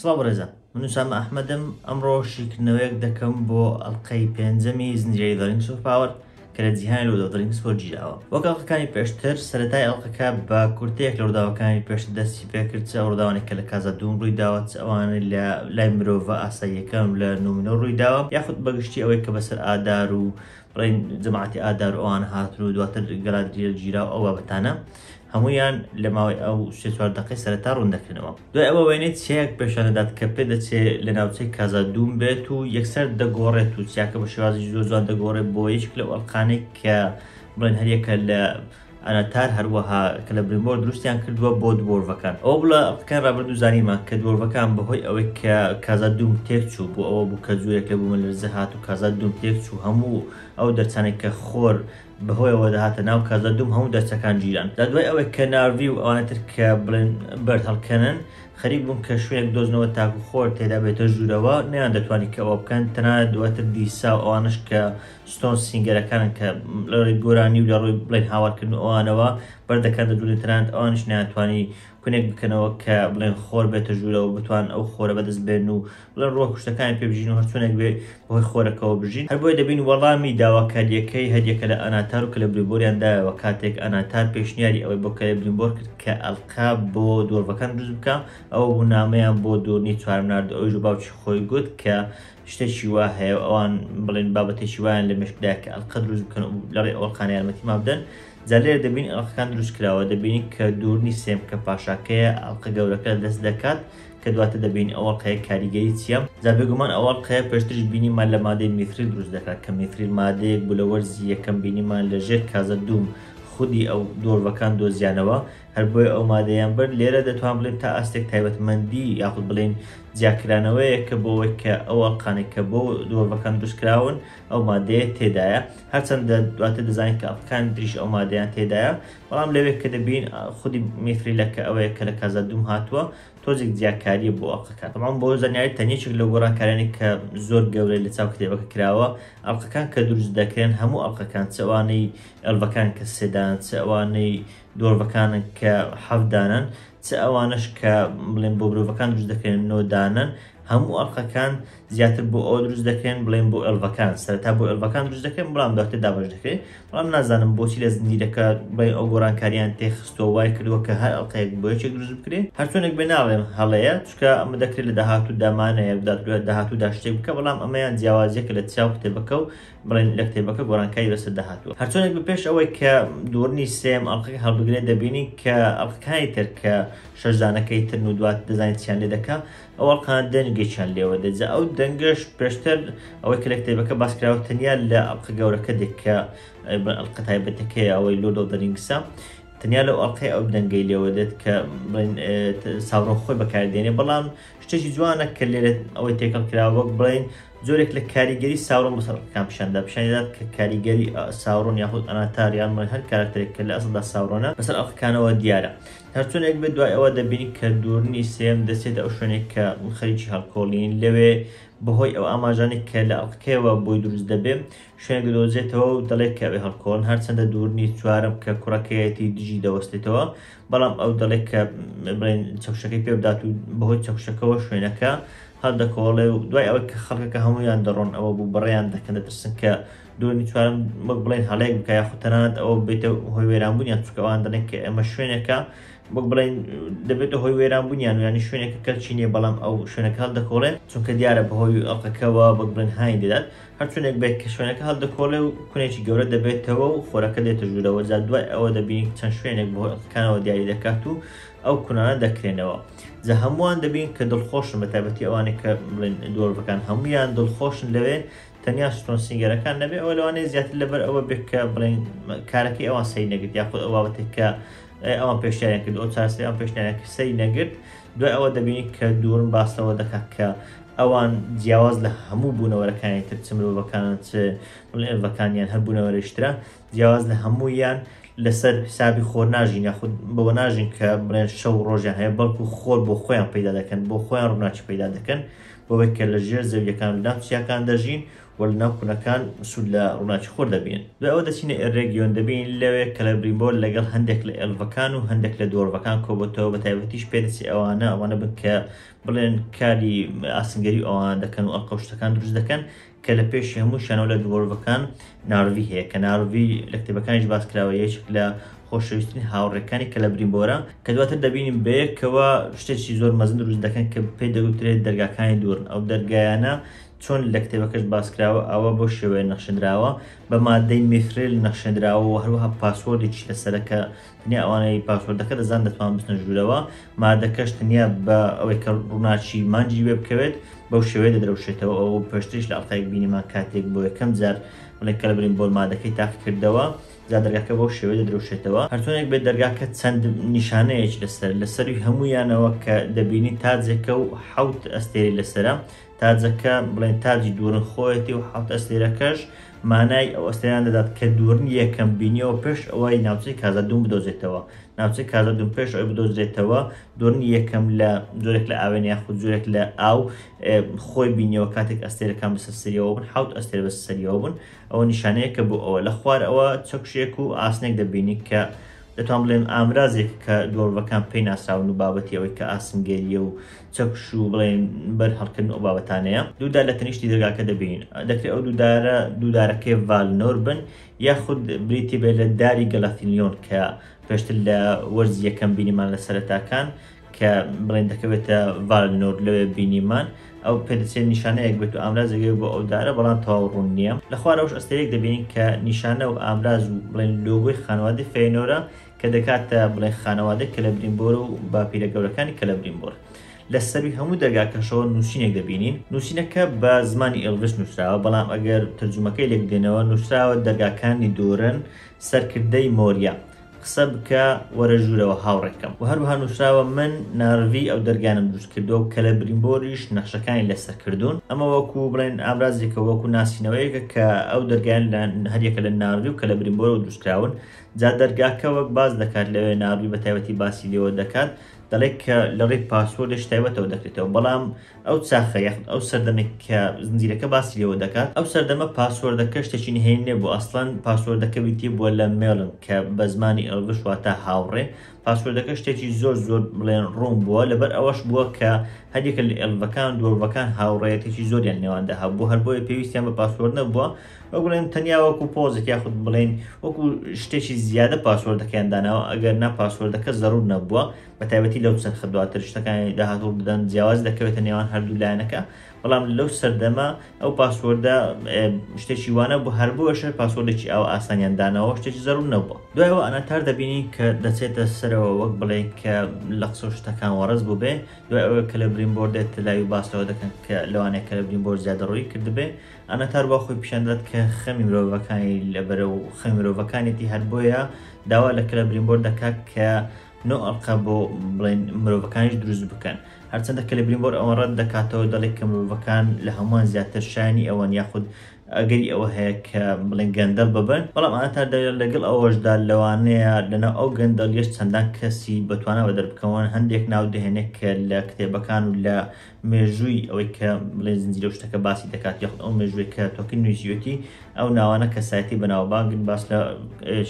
سڵاو بەڕێزان، من ئوسامە ئەحمەدم. ئەمڕۆ شیکردنەوەیەک دەکەم بۆ ئەڵقەی پێنجەمی زنجیرەی دە رینگس ئۆف پاوەر کە لە جیهانی لۆردۆ رینگس بۆ گیراوە. وەک ئەڵقەکانی پێشتر، سەرەتای ئەڵقەکە بە کورتەیەک لە ڕووداوەکانی پێشتر دەستی پێکرد، چ ڕووداوانێک کە لە کازا دووم ڕوویداوە، چ ئەوانە لە لای مرۆڤە ئاساییەکەم لە نومونۆ ڕوویداوە، یاخود بەگشتی ئەوەی کە بەسەر ئادار و بڵین جەماعەتی ئادار و ئەوان هاتن و دواتر گەڵادری گیراو ئەو بابەتانە هەمویان لە ماوەی ئەو 3-4 دقەی سەرەتا ڕوون دەکردنەوە. دوای ئەوە وێنێت چیەک پێشانەدات کە پێ دەچێت لە ناوچەی کازا دووم بێت و یەکسەر دەگۆڕێت و چیاکە بە شێوازی زۆر جوان دەگۆڕێت بۆ یەک لەو ئەڵقانێک کە بڵێن هەریەکە لە ئەناتار هەروەها کە لە برینبۆر دروستیان کردووە بۆ دۆڤەکان. ئەوە بڵە ئەڵقەکان ڕابردوو زانیمان کە دۆڤەکان بەهۆی ئەوەی کە کازا دووم تێکچوو بوو، ئەوە بوو کە جوورێک لە بوومە لەرزە هات و کازا دووم تێکچوو، هەموو ئەو دەرچانێک کە خۆر بەهۆیەوە دەهاتە ناو کازا دووم هەموو دەرچەکان گیران. دوای ئەوەی کە ناروی و ئەوانەتر کە بڵێن بەرد هەڵکەنن خەریک بوون کە شوێنێک دۆزنەوە تاکو خۆر تێدا بێتە ژوورەوە، نەیان دەتوانێت کە ئەوە بکەن. تەنانەت دواتر دیسا و ئەوانش کە ستۆن سینگەرەکانن کە لە ڕێی گۆرانی و لە ڕۆی بڵێن هاوارکردن ئەوانەوە بەردەکان دەدوورن، تەنانەت ئەوانش نەیانتوانی کونێک بکەنەوە کە بڵێن خۆر بێتە ژوورەوە بتوان ئەو خۆرە بەدەست بێن و بڵێن ڕۆ کوشتەکانی پێ بژین و هەرچۆنێک بێ بەهۆی خۆرەکەەوە بژین. هەر بۆی دەبین وەڵامی داواکاریەکەی هەریەکە لە ئەناتار و کە لە برینبۆریاندایەوە کاتێک ئەناتار پێشنیاری ئەوەی بۆ کە لە برینبۆر کرد کە ئەڵقا بۆ دۆڤەکان دروست بکە، ئەوە بوو نامەیان بۆ دۆرنی چوارم نارد. ئەویش باوکی خۆی گوت کە شتێکی وا هەیە ئەوان بڵێن بابەتێکی وایان لە مێشکدایە کە ئەڵقە دروست بکەن و لەڕێ ئەوڵقانە یارمەتی ما بدەن. جا لێرە دەبین ئەڵقەکان دروست کراوە، دەبینی کە دوورنی سێم کە پاشاکەیە ئەڵقە گەورەکە دەست دەکات کە دواتە دەبین ئەو ئەڵقەیە کاریگەری چییە. جا بێگومان ئەو ئەڵقەیە پێشترش بینیمان لە مادەی میتریل دروست دەکات کە میتریل مادەیەک بوو لە وەرزی یەکەم بینیمان لەژێر کازا دووم خودی ئەو دۆڤەکان دۆزیانەوە. هەر بۆی ئەو مادەیان بەر لێرە دەتوان بڵێن تا ئاستێک تایبەتمەندی یاخود بڵێن جیاکرانەوەیە کە بۆەوەی کە ئەو ئەڵقانێک کە بۆ دۆڤەکان دروستکراون ئەو مادەیە تێدایە، هەرچەندە دواتر دەزانین کە ئەڵقەکان دریش ئەو مادەیان تێدایە، بەڵام لەوێ کە دەبین خودی میتریلە کە ئەوەیە کە لە کازا دووم هاتووە تۆزێک جیاکاریە بۆ ئەڵقەکان. بەڵام بۆ زانیاری تەنیەکێک لە گۆڕانکارانی کە زۆر گەورەی لە چاو کتێبەکە کراوە، ئەڵقەکان کە دروست دەکرێن هەموو ئەڵقەکان، چ ئەوانەی ئەلڤەکان کە سێدان، چ ئەوانەی دۆڤەکانن کە حەڤدانن، چ ئەوانش کە بڵێن بۆ مرۆڤەکان دروست دەکرێن نۆدانن، هەموو ئەڵقەکان زیاتر بۆ ئەو دروست دەکرێن بڵێن بۆ ئەلڤەکان. سەرەتا بۆ ئەلڤەکان دروست دەکرێن، بەڵام دواتر دابەش دەکرێت. بەڵام نازانم بۆچی لە زنجیرەکە بڵێن ئەو گۆڕانکاریان تێخستەوە وای کردووە کە هەر ئەڵقەیەک بۆ یەکێک دروست بکرێت. هەرچۆنێک بێ ناڵێم هەڵەیە، چونکە ئەمە دەکرێت لە داهاتوو دامانەیە داهاتوودا شتێک بکە، بەڵام ئەمەیان جیاوازیەکە لە چاو کتێبەکە و بڵێن لە کتێبەکە گۆڕانکاری بەسەر داهاتووە. هەرچۆنێک بپێش ئەوەی کە دوورنی سێم ئەڵقەکە هەڵبگرێت دەبینی کە ئەڵقەکانی تر کە شەشدانەکەی تر و دوات دەزانێت چیان لێ دەکا، ئەو ئەڵقەکان دەنگێکیان لێوە دەجا. ئەو دەنگەش پێشتر ئەوەی کە لە کتێبەکە باسکراوە تەنیا لە ئەڵقە گەورەکە دێک کە ئەڵقە تایبەتەکەیە ئەوەی لۆردۆ دە رینگسە، تەنیا لەو ئەڵقەی ئەو دەنگەی لێوە دێت کە ساوڕۆ خۆی بەکاردێنێ. بەڵام شتێکی جوانە کە لێرە ئەوەی تێکەڵ کراوە وەک بڵێن زۆرێک لە کاریگەری ساوڕۆ بەسەر ئەڵقەکان پیشاندات کە کاریگەری ساوڕۆن یاخود ئەناتار یان هەر کارکتەرێک کە لە ئەسڵدا ساوڕۆنە بەسەر ئەڵقەکانەوە دیارە. هەرچۆنێک بێت دوای ئەوە دەبینی کە دوورنی سێم دەچێت ئەو شوێنێک کە خەریکی هەڵکۆڵین لەوێ بەهۆی ئەو ئاماژانێک کە لە ئەڵقەکەیەوە بۆی دروست دەبێت شوێنێک دۆزێتەوە و دەڵێت کە ئەوێ هەڵکۆڵن. هەرچەندە دوورنی چوارم کە کوڕەکەیەتی دژی دەوەستێتەوە، بەڵام ئەو دەڵێت کە بڵێن چەوشەکەی پێ بدات و بەهۆی چەوشەکەەوە شوێنەکە هەڵدەکۆڵێ و دوای ئەوەی کە خەڵکەکە هەمویان دەڕۆن ئەوە بوو بەڕێیان دەکەن، دەترسن کە دوورنی چوارم وەک بڵێن هەڵەیەک بکە یاخود تەنانەت ئەوە بێتە هۆی وێرانبوونیان، چونکە ئەوان دەڵێن کە ئەمە شوێنێکە وەک بڵێن دەبێتە هۆی وێرانبوونیان، ینی شوێنێکە کەلچی نییە، بەڵام ئەو شوێنەکە هەڵدەکۆڵێ چونکە دیارە بەهۆی ئەڵقەکەەوە وەک بڵێن هاین دەدات. هەرچۆنێک بێت کە شوێنەکە هەڵدەکۆڵێ و کونێکی گەورە دەبێتەوە و خۆرەکە دێتە ژوورەوە. جا دوای ئەوە دەبین چەند شوێنێک بەهۆی ئەڵقەکانەوە دیاری دەکات و ئەو کونانە دەکرێنەوە. جا هەمووان دەبین کە دڵخۆشن، بە تایبەتی ئەوانێک کە بڵێن دۆڤەکان هەمویان دڵخۆشن لەوێ، تەنیا ستۆن سینگەرەکان نەبێ ئەوە لەوانەیە زیاتر لەبەر ئەوە بێت کە بڵێن کارەکەی ئەوان سەی نەگرت یاخود ئەو بابەتێک کە ئەوان پێشنیاریان کرد ئەو چارەسەری ئەوان پێشنیاریان کرد سەی نەگرت. دوای ئەوە دەبینی کە دوورن باسەوە دەکات کە ئەوان جیاواز لە هەموو بوونەوەرەکانی تر چ مرۆڤەکانن چ ئەلڤەکانیان هەر بوونەوەرەشترا جیاواز لە هەموویان لەسەر حسابی خۆر ناژین یاخود بەوە ناژین کە بڵێن شەو ڕۆژیان هەیە، بەڵکو خۆر بۆ خۆیان پەیدا دەکەن، بۆ خۆیان ڕووناچی پەیدا دەکەن، بۆەوەی کە لە ژێر زەویەکان و ناوچیاکان دەژین وەلناو کوونەکان سوود لە ڕووناچی خۆر دەبین. دوای ئەوە دەچینە ئێرێگیۆن دەبین لەوێ کە لە بریمبۆر لەگەڵ هەندێک لە ئێڵڤەکان و هەندێک لە دۆڕڤەکان کۆبەتەوە بە تایبەتیش پێدەچی ئەوانە بن کە بڵێن کاری ئاسنگەری ئەوان دەکەن و ئەڵقەوشتەکان دروست دەکەن کە لە پێشی هەموو شانەوە لە دۆڕڤەکان ناڕوی هەیە کە ناڕوی لە کتێبەکانیش باس کراوە یەکێک لە خۆشەویستنی هاوڕێکانی کە لە بریمبۆرە کە دواتر دەبینیم بەیەکەوە شتێکی زۆر مەزن دروست دەکەن کە پێی دەگوترێت دەرگاکانی دوورن. ئەو دەرگایانە چۆن لە کتێبەکەش باسکراوە ئەوە بۆ شێوەیە نەخشەندراوە بە مادەی میفرێل نەخشەندراوە و هەروەها پاسوۆردێکی لەسەرەکە تەنیا ئەوانەی پاسوۆردەکە دەزان دەتوان بستنە ژوورەوە مادەکەش تەنیا بە ئەوەی کە ڕووناچی مانجی وێ بکەوێت بەو شێوەیە دەدرەوشێتەوە. ئەو پێشتریش لە ئەڵقەیەک بینیمان کاتێک بۆ یەکەم جار بڵێن کە لە بریمبۆر مادەکەی تاقی کردەوە جا دەرگاکە بەو شێوەیە دەدرەوشێتەوە. هەرچۆنێک بێت دەرگاکە چەند نیشانەیەکی لەسەروی هەموویانەوە کە دەبینی تاجێکە و حەوت ئەستێری لەسەرە. تاجەکە بڵێن تاجی دوورن خۆیەتی و حەوت ئەستێرەکەش مانای ئەو ئەستێران دەدات کە دوورن یەکەم بینیەوە پێش ئەوەی ناوچەی کازادوون بدۆزێتەوە. ناوچەی کازادوون پێش ئەوەی بدۆزرێتەوە دوورن یەکەم لە جۆرێک لە ئاوێن یاخود جۆرێک لە ئاو خۆی بینیەوە کاتێک ئەستێرەکان بەسەر سەریەوە بن حەوت ئەستێر بەسەر سەریەوە بن. ئەوە نیشانەیە کە بۆ ئەوە لە خوار ئەوە چەکشێک و ئاسنێک دەبینی کە دەتوان بڵێن ئامرازێک کە دۆڕڤەکان پێی ناسراون و بابەتی ئەوەی کە ئاسنگەریە و چەکش و بڵێن بەر هەڵکردن ئەو بابەتانەیە. دوودار لە تەنیشتی دەرگاکە دەبین دەکرێت ئەو دوودارەکەی ڤالنۆر بن یاخود بریتی بێت لە داری گەڵاتیلیۆن کە پێشتر لە وەرزی یەکەم بینیمان لە سەرەتاکان کە بڵێن دەکەوێتە ڤالنۆر لەوێ بینیمان ئەو پێدەچێت نیشانەیەک بێت و ئامرازێکی بۆ ئەو دارە بەڵام تەواو ڕوون نییە. لە خوارەوەش ئەستێرێک دەبینین کە نیشانە و ئامراز و بڵێن لۆگۆی خانەوادەی فێنۆرە کە دەکاتە بڵێن خانەوادەی کە لە بریمبۆر و باپیرە گەورەکانی کە لە بریمبۆر. لە سەروی هەموو دەرگاکەشەوە نووسینێک دەبینین. نووسینەکە بە زمانی ئێڵڤش نووسراوە بەڵام ئەگەر تەرجومەکەی لێک دێنەوە نووسراوە دەرگاکانی دۆرن سەرکردەی مۆریا قسە بکە وەرە ژوورەوە هاوڕێکەم و هەروەها نووسراوە من ناڕوی ئەو دەرگانم دروست کردەوە کە لە بریمبۆریش نەخشەکانی لەسەر کردوون. ئەمە وەکو بڵێن ئامرازێکە وەکو ناسینەوەیەکە کە ئەو دەرگیان هەریەکە لە ناڕوی و کە لە بریمبۆرەوە دروستکراون. جا دەرگاکە وەک باز دەکات لەوێ ناڕوی بە تایبەتی باسی لێوە دەکات دەڵێت کە لە ڕێی پاسوۆردش تایبەتەوە دەکرێتەوە بەڵام ئەو چاخە یاخود ئەو سەردەمێک کە زنجیرەکە باسی لێوە دەکات ئەو سەردەمە پاسوۆردەکە شتێکی نهێنی نێبوو ئەسڵەن پاسوۆردەکە ویتی بووە لە مێڵن کە بە زمانی ئێڵڤش واتە هاوڕێ پاسوۆردەکە شتێکی زۆر بڵێن ڕوون بووە لەبەر ئەوەش بووە کە هەریەکە لە ئێڵڤەکان دۆڕڤەکان هاوڕێیەتێکی زۆریان نێواندا هەبوو هەر بۆیە پێویستیان بە پاسوۆرد نەبووە وەک بڵێن تەنیا وەکو پۆزێک یاخود بڵێن وەکو شتێکی زیادە پاسوۆردەکەیان داناوە ئەگەر نا پاسوۆردەکە زەڕور نەبووە بە تایبەتی لەو چەرخە دواتر شتەکانی داهاتوو بدەن جیاواز دەکەوێتە نێوان هەردوو لایەنەکە بەڵام لەو سەردەمە ئەو پاسوۆردە شتێکی وانە بوو هەر بووەشە پاسوۆردێکی ئەو ئاسانیان داناوە شتێکی زەڕور نەبووە. دوایەوە ئەناتار دەبینی کە دەچێتە سەرەوە وەک بڵێن کە لە قسە شتەکان وەڕز بوو بێ دوای ئەوە کە لە بریمبۆر دێت لای و باسەوە دەکەن کە لەوانەیە کە لە بریمبۆر زیادە ڕووی کردبێ ئەناتار با خۆی پیشاندات کە خەمی مرۆڤەکانی لەبەرە و خەمی مرۆڤەکانێتی هەر بۆیە داوا لە کە لە بریمبۆر دەکات کە نۆ ئەڵقە بۆ بڵێن مرۆڤەکانیش دروست بکەن هەرچەندە کە لە بریمبۆر ئەوە ڕەت دەکاتەوە دەڵێت کە مرۆڤەکان لە هەمووان زیاتر شانی ئەوەن یاخود ئەگەری ئەوە هەیە کە بڵێن گەندەڵ ببن بەڵام ئەناتار لەگەڵ ئەوەشدا لەوانەیە لەناو ئەو گەندەڵیەش چەندان کەسی بەتوانە بە دەربکەون هەندێک ناو دەهێنێت کە لە کتێبەکان و لە مێژووی ئەوەی کە بڵێن زنجیرە شتەکە باسی دەکات یاخود ئەو مێژووی کە تۆکن نووسیوەتی ئەو ناوانە کەسایەتی بەناوبانگن باس لە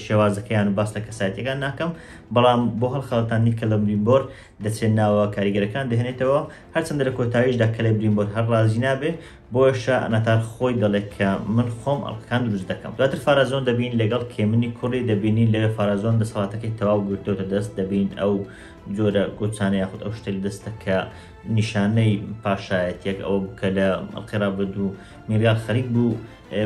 شێوازەکەیان و باس لە کەسایەتیەکان ناکەم بەڵام بۆ هەڵخەڵەتانی کە لە بریمبۆر دەچێت ناوە کاریگەرەکان دەهێنێتەوە هەرچەندە لە کۆتاییشدا کە لە بریمبۆر هەر ڕازی نابێ بۆشە ئەناتار خۆی دەڵێت کە من خۆم ئەڵقەکان دروست دەکەم. دواتر فارازۆن دەبین لەگەڵ کێمنی کوڕی دەبینی لەوێ فارازۆن دەسەڵاتەکەی تەواو گرتوتە دەست دەبین ئەو جۆرە گۆچانە یاخود ئەو شتێک دەستە کە نیشانەی پاشایەتێک ئەوە بکە لە ئەڵقێرا بەد و میلیار خەریک بوو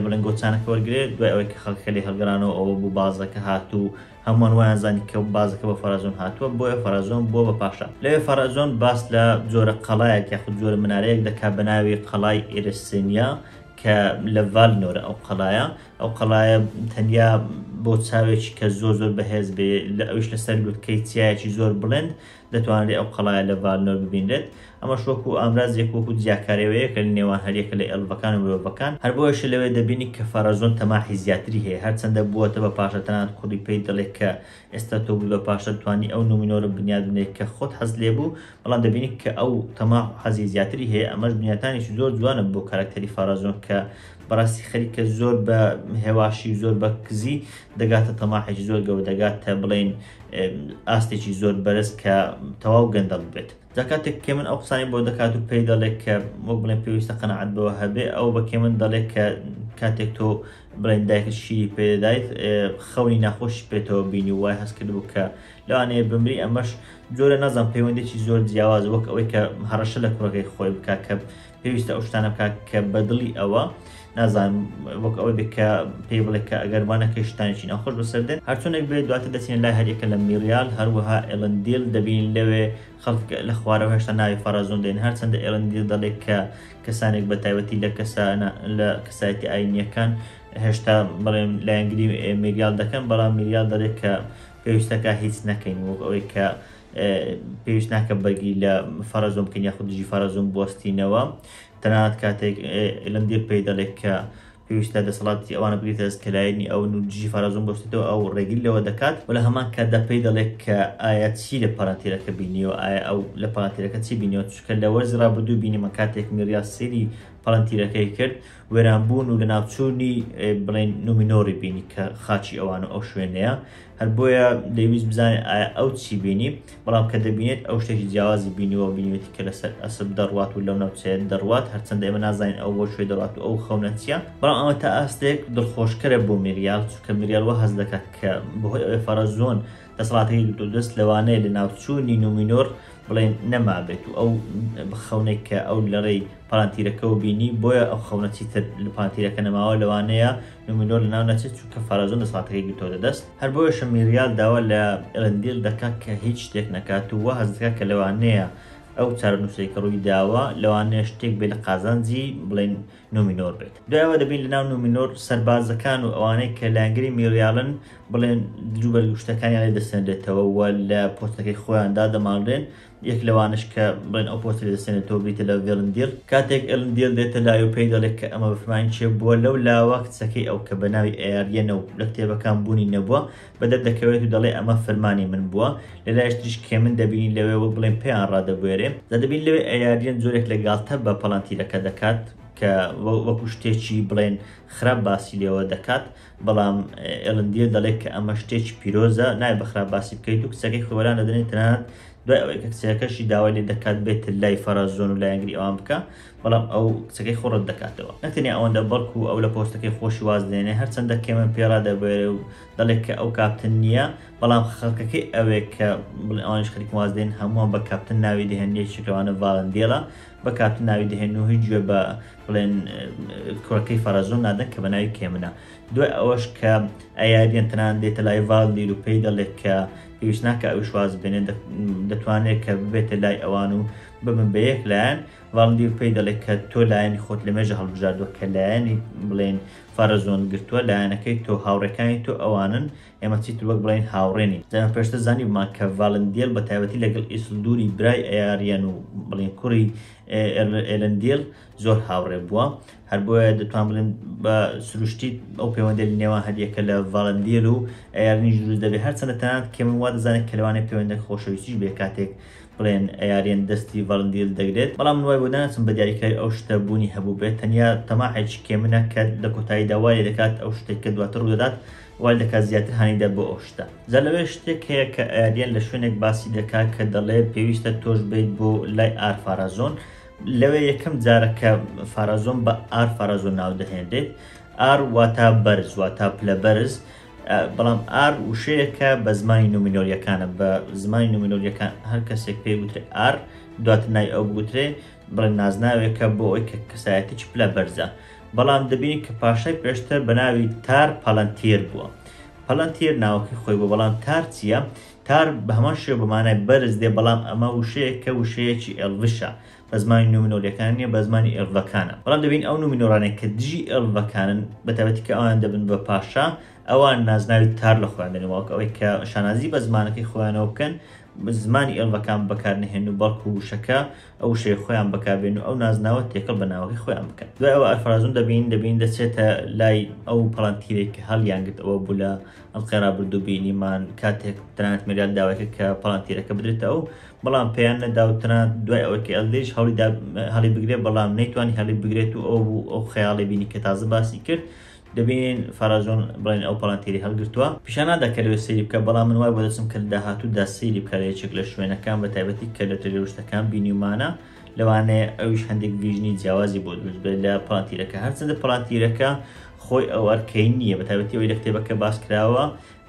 بڵێن گۆچانەکە وەرگێت دوای ئەوەی کە خەڵکە لێ هەڵگەڕانەوە ئەوە بوو بازەکە هاتوو هەمووان وایان زانی کە بازەکە بە فارازۆن هاتووە بۆیە فارازۆن بۆ بە پاشا لەوێ فارازۆن باس لە جۆرە قەڵایەک یاخود جۆرە منارەیەک دەکات بە ناوی قەڵای ئێرسێنیا کە لە ڤالنۆرە ئەو قەڵایە تەنیا بۆ چاوێکی کە زۆر بەهێز بێ لە ئەوش لەسەر لوتکەی چیایەکی زۆر بڵند دەتوانێت ئەو قەڵایە لە ڤالنۆر ببینرێت. ئەمەش وەکو ئامرازێک وەکو جیاکارەوەیە کە لە نێوان هەریەکە لە ئێڵڤەکان و مرۆڤەکان. هەر بۆیەش لەوێ دەبینی کە فارازۆن تەماحی زیاتری هەیە، هەرچەندە بووەتە بە پاشە تەنانەت کوڕی پێی دەڵێت کە ئێستا تۆ بووی بە پاشە توانی ئەو نومینۆرە بنیاد بنێت کە خۆت حەز لێ بوو، بەڵام دەبینی کە ئەو تەماح و حەزی زیاتری هەیە. ئەمەش بنیاتانێکی زۆر جوانە بۆ کارکتەری فارازۆن کە بەڕاستی خەریکە زۆر بە هێواشی زۆر بە کزی دەگاتە تەماحێکی زۆر گەورە، دەگاتە بڵێن ئاستێکی زۆر بەرز کە تەواو گەندەڵ بێت. جا کاتێک کێ من ئەو قسانی بۆ دەکات و پێی دەڵێت کە وەک بڵێن پێویستە قەنەعەت بەوە هەبێ، ئەو بە کێ من دەڵێت کە کاتێک تۆ بڵێن دایکت شیری پێدەدایت خەونی ناخۆشی پێێتەوە بینی و وای هەست کردبوو کە لەوانەیە بمری. ئەمەش جۆرە نەزان پەیوەندێکی زۆر جیاواز وەک ئەوەی کە هەڕەشە لە کوڕەکەی خۆی بکە کە پێویستە ئەو شتانە بکات کە بەدڵی ئەوە نازان وەک ئەوەی بکە پێی بڵێت کە ئەگەرمانەکەی شتانێکی ناخۆش بەسەردێن. هەرچۆنێک بێت دواتە دەچێن لای هەریەکە لە میریال، هەروەها ئێلندیل دەبین لەوێ خەڵک لە خوارەوە هێشتا ناوی فارازۆن دێن، هەرچەندە ئێلندیل دەڵێت کە کەسانێک بە تایبەتی لە کەسایەتی ئاینیەکان هێشتا بڵێن لایەنگری میریال دەکەن، بەڵام میریال دەڵێت کە پێویستەکە هیچ نەکەین وەک ئەوەی کە پێویست ناکە بەرگی لە فارازۆن بکەین یاخود دژی فارازۆن بوەستینەوە. تەنانەت کاتێک ئێلندیل پێی دەڵێت کە پێویستە دەسەڵاتی ئەوانە بگرێتە کەلایەنی ئەو دژی فارازۆن بۆستێتەوە ئەو ڕێگری لەوە دەکات و لە هەمان کاتدا پێی دەڵێت کە ئایا چی لە پەرەنتیرەکە بینیەوە، ئایا ئەو لە پەرەنتیرەکە چی بینیەوە، چونکە لە وەرزی ڕابردوو بینیمە کاتێک میریال سەیری پەرەنتیرەکەی کرد وێرانبوون و لە ناوچوونی بڵێن نومینۆری بینی کە خاچی ئەوان و ئەو شوێنەیە. هەر بۆیە دەویست بزانێت ئایا ئەو چی بینی، بەڵام کە دەبینێت ئەو شتێکی جیاوازی بینیەوە بینیوێتی کە لەسەر ئەسب دەڕوات و لەو ناوچەیە دەڕوات، هەرچەندە ئێمە نازانین ئەو بۆ شوێ دەڕوات و ئەو خەونە چییە. بەڵام ئەمە تا ئاستێک دڵخۆشکەرە بۆ میریال، چونکە میریال وە هەز دەکات کە بەهۆی ئەوەی فارازۆن دەسەڵاتەکەی گرتو دەست لەوانەیە لە ناوچوونی نومینۆر بڵێن نەمابێت و ئەو خەونێک کە ئەو لەڕێی پەرەنتیرەکەەوە بینی، بۆیە ئەو خەونەتی تر لە پەرەنتیرەکە نەماوە لەوانەیە نومینۆر لەناو نەچێت چونکە فارازۆن دەسەڵاتەکەی گرتۆ دەست. هەر بۆیەشە میریال داوا لە ئێلندیل دەکات کە هیچ شتێک نەکات و وە هەز دەکات کە لەوانەیە ئەو چارەنووسەی کە ڕووی داوە لەوانەیە شتێک بێت لە قازانجی بڵێن نومینۆر بێت. دوایەوە دەبین لەناو نومینۆر سەربازەکان و ئەوانەی کە لایەنگری میریالن بڵێن جوبەرگ شتەکانیان لێ دەسێنرێتەوە و لە پۆستەکەی خۆیاندا دەماڵێن. یەک لەوانش کە بڵێن ئەو پۆستی لێ دەسێنێتەوە بریتە لە ئێلندیل. کاتێک ئێلندیل دێتە لای و پێی دەڵێت کە ئەمە بفرمانی چێ بووە لەو لاوە کچەکەی ئەو کە بە ناوی ئەیاریەنە و لە کتێبەکان بوونی نەبووە بەدەر دەکەوێت و دەڵێ ئەمە فەرمانی من بووە. لەلایەش تریش کێ من دەبینی لەوێ وە بڵێن پێیان ڕادەبوێرێ. دەبین لەوێ ئەیاریەن زۆرێک لەگاڵتە بە پەڵەنتیرەکە دەکات کە وەکو شتێکی بڵێن خراپ باسی لێەوە دەکات، بەڵام ئێلندیل دەڵێت کە ئەمە شتێکی پیرۆزە نای بە خراپ باسی بکەیت و کچەکەی خۆبەران دەدەنێت تەنانەت دوای ئەوەی کە کچەکەشی داوای لێ دەکات بێت لای فارازۆن و لایەنگری ئەوان بکە، بەڵام ئەو کچەکەی خۆڕەت دەکاتەوە. نەتەنیا ئەوەندە بەڵکو ئەو لە پۆستەکەی خۆشی واز دێنێ، هەرچەندە کێمن پێڕادەبوێرێ و دەڵێت کە ئەو کاپتن نییە، بەڵام خەڵکەکەی ئەوەیە کە ئەوانش خەریک واز دێن هەمووان بە کاپتن ناوی دەهێنێت، شکلوانە ڤالندێڵە بە کاپتن ناوی دەهێن و هیچ گوێ بە بڵێن کوڕەکەی فارازۆن نادەن کە بە ناوی کێمنە. دوای ئەوەش کە ئەیاریەن تەنان دێتە لای ڤالندیل و پێی دەڵێت کە پێویست ناکە ئەوش واز بێنێ، دەتوانێت کە ببێتە لای ئەوان و ببن بە یەک لایەن. ڤالندیل پێی دەڵێت کە تۆ لایەنی خۆت لە مێژە هەڵبژاردووە کە لایەنی بڵێن فارازۆن گرتووە، لایەنەکەی تۆ هاوڕێکانی تۆ ئەوانن، ئێمە چیتر وەک بڵێن هاوڕێنی. ئێمە پێشتر زانیمان کە ڤالندیل بە تایبەتی لەگەڵ ئیسلدوری برای ئەیاریەن و بڵێن کوڕی ئێلندیل زۆر هاوڕێ بووە. هەر بۆیە دەتوان بڵێن بە سروشتی ئەو پەیوەندی نێوان هەریەکە لە ڤالندیل و ئەیارنیش دروست دەبێت، هەرچەندە تەنانەت کێمن وا دەزانێت کە لەوانەیە پەیوەندێک خۆشەویستیش بێ کاتێک بڵێن ئەیاریەن دەستی ڤالندیل دەگرێت. بەڵام وای بۆ داناچم بە دیاریکاری ئەو شتە بوونی هەبوو بێت، تەنیا تەماحێکی کێمنە کە لە کۆتاییدا وای دەکات ئەو شتێک کە دواتر ڕوو دەدات وای دەکات زیاتر هانیدا بۆ ئەو شتە. جا لەوێ شتێک هەیە کە ئەیاریەن لە شوێنێک باسی دەکات کە دەڵێ پێویستە تۆش بیت بۆ لای ئار فارازۆن. لەوێ یەکەم جارە کە فارازۆن بە ئار فارازۆن ناو دەهێنرێت. ئار واتە بەرز، واتە پلە بەرز، بەڵام ئار وشەیەکە بە زمانی نومینۆریەکانە. بە زمانی نومینۆریەکان هەر کەسێک پێی گوترێ ئار دواتر نای ئەو بگوترێ بڵێن نازناوێکە بۆ ئەوی کە کەسایەتیی پلە بەرزە. بەڵام دەبینی کە پاشای پێشتر بە ناوی تار پەڵەنتیر بووە. پەڵەنتیر ناوەکەی خۆی بوو، بەڵام تار چییە؟ تار بە هەمان شێوە بەمانای بەرز دێ، بەڵام ئەمە وشەیەکە وشەیەکی ئێڵڤشە، بە زمانی نومینۆریەکان نیە، بە زمانی ئێڵڤەکانە. بەڵام دەبین ئەو نومینۆرانێک کە دژی ئێڵڤەکانن بە تایبەتی کە ئەوان دەبن بە پاشا، ئەوان نازناوی تار لە خۆیان دەنێ، وەک ئەوەی کە شانازی بە زمانەکەی خۆیانەوە بکەن، زمانی ئێڵڤەکان بەکارنەهێن و بەڵکو وشەکە ئەو شەی خۆیان بەکاربێن و ئەو نازناوە تێکەڵ بە ناوەکەی خۆیان بکەن. دوای ئەوە ئەلفرازۆن دەبین دەچێتە لای ئەو پەڵەنتیرێک کە هەڵیانگرت ئەوە بوو لە ئەڵقەی ڕابردوو بینیمان کاتێک تەنانەت مێریال داوایکە کە پەڵەنتیرەکە بدرێتەوە بەڵام پێیان نەدا و تەنانەت دوای ئەوەکە ئەلدەیش هەڵی بگرێت بەڵام نەیتوانی هەڵی بگرێت و ئەو خەیاڵی بینی کە تازە باسی کرد. دەبین فارازۆن بڵێن ئەو پەڵەنتیری هەڵگرتووە پیشان نادەکەوێت سەیری بکە بەڵام من وای بۆ دەچم کە لە داهاتوودا سەیری بکە یەکێک لە شوێنەکان بە تایبەتی کە لە تەلەڤیزیۆنەکان بینیمانە لەوانەیە ئەویش هەندێک ڤیژنی جیاوازی بۆ دروست بێت لە پەڵەنتیرەکە هەرچەندە پەڵەنتیرەکە خۆی ئەو ئەرکەی نییە بە تایبەتی ئەوەی لە کتێبەکە باس کراوە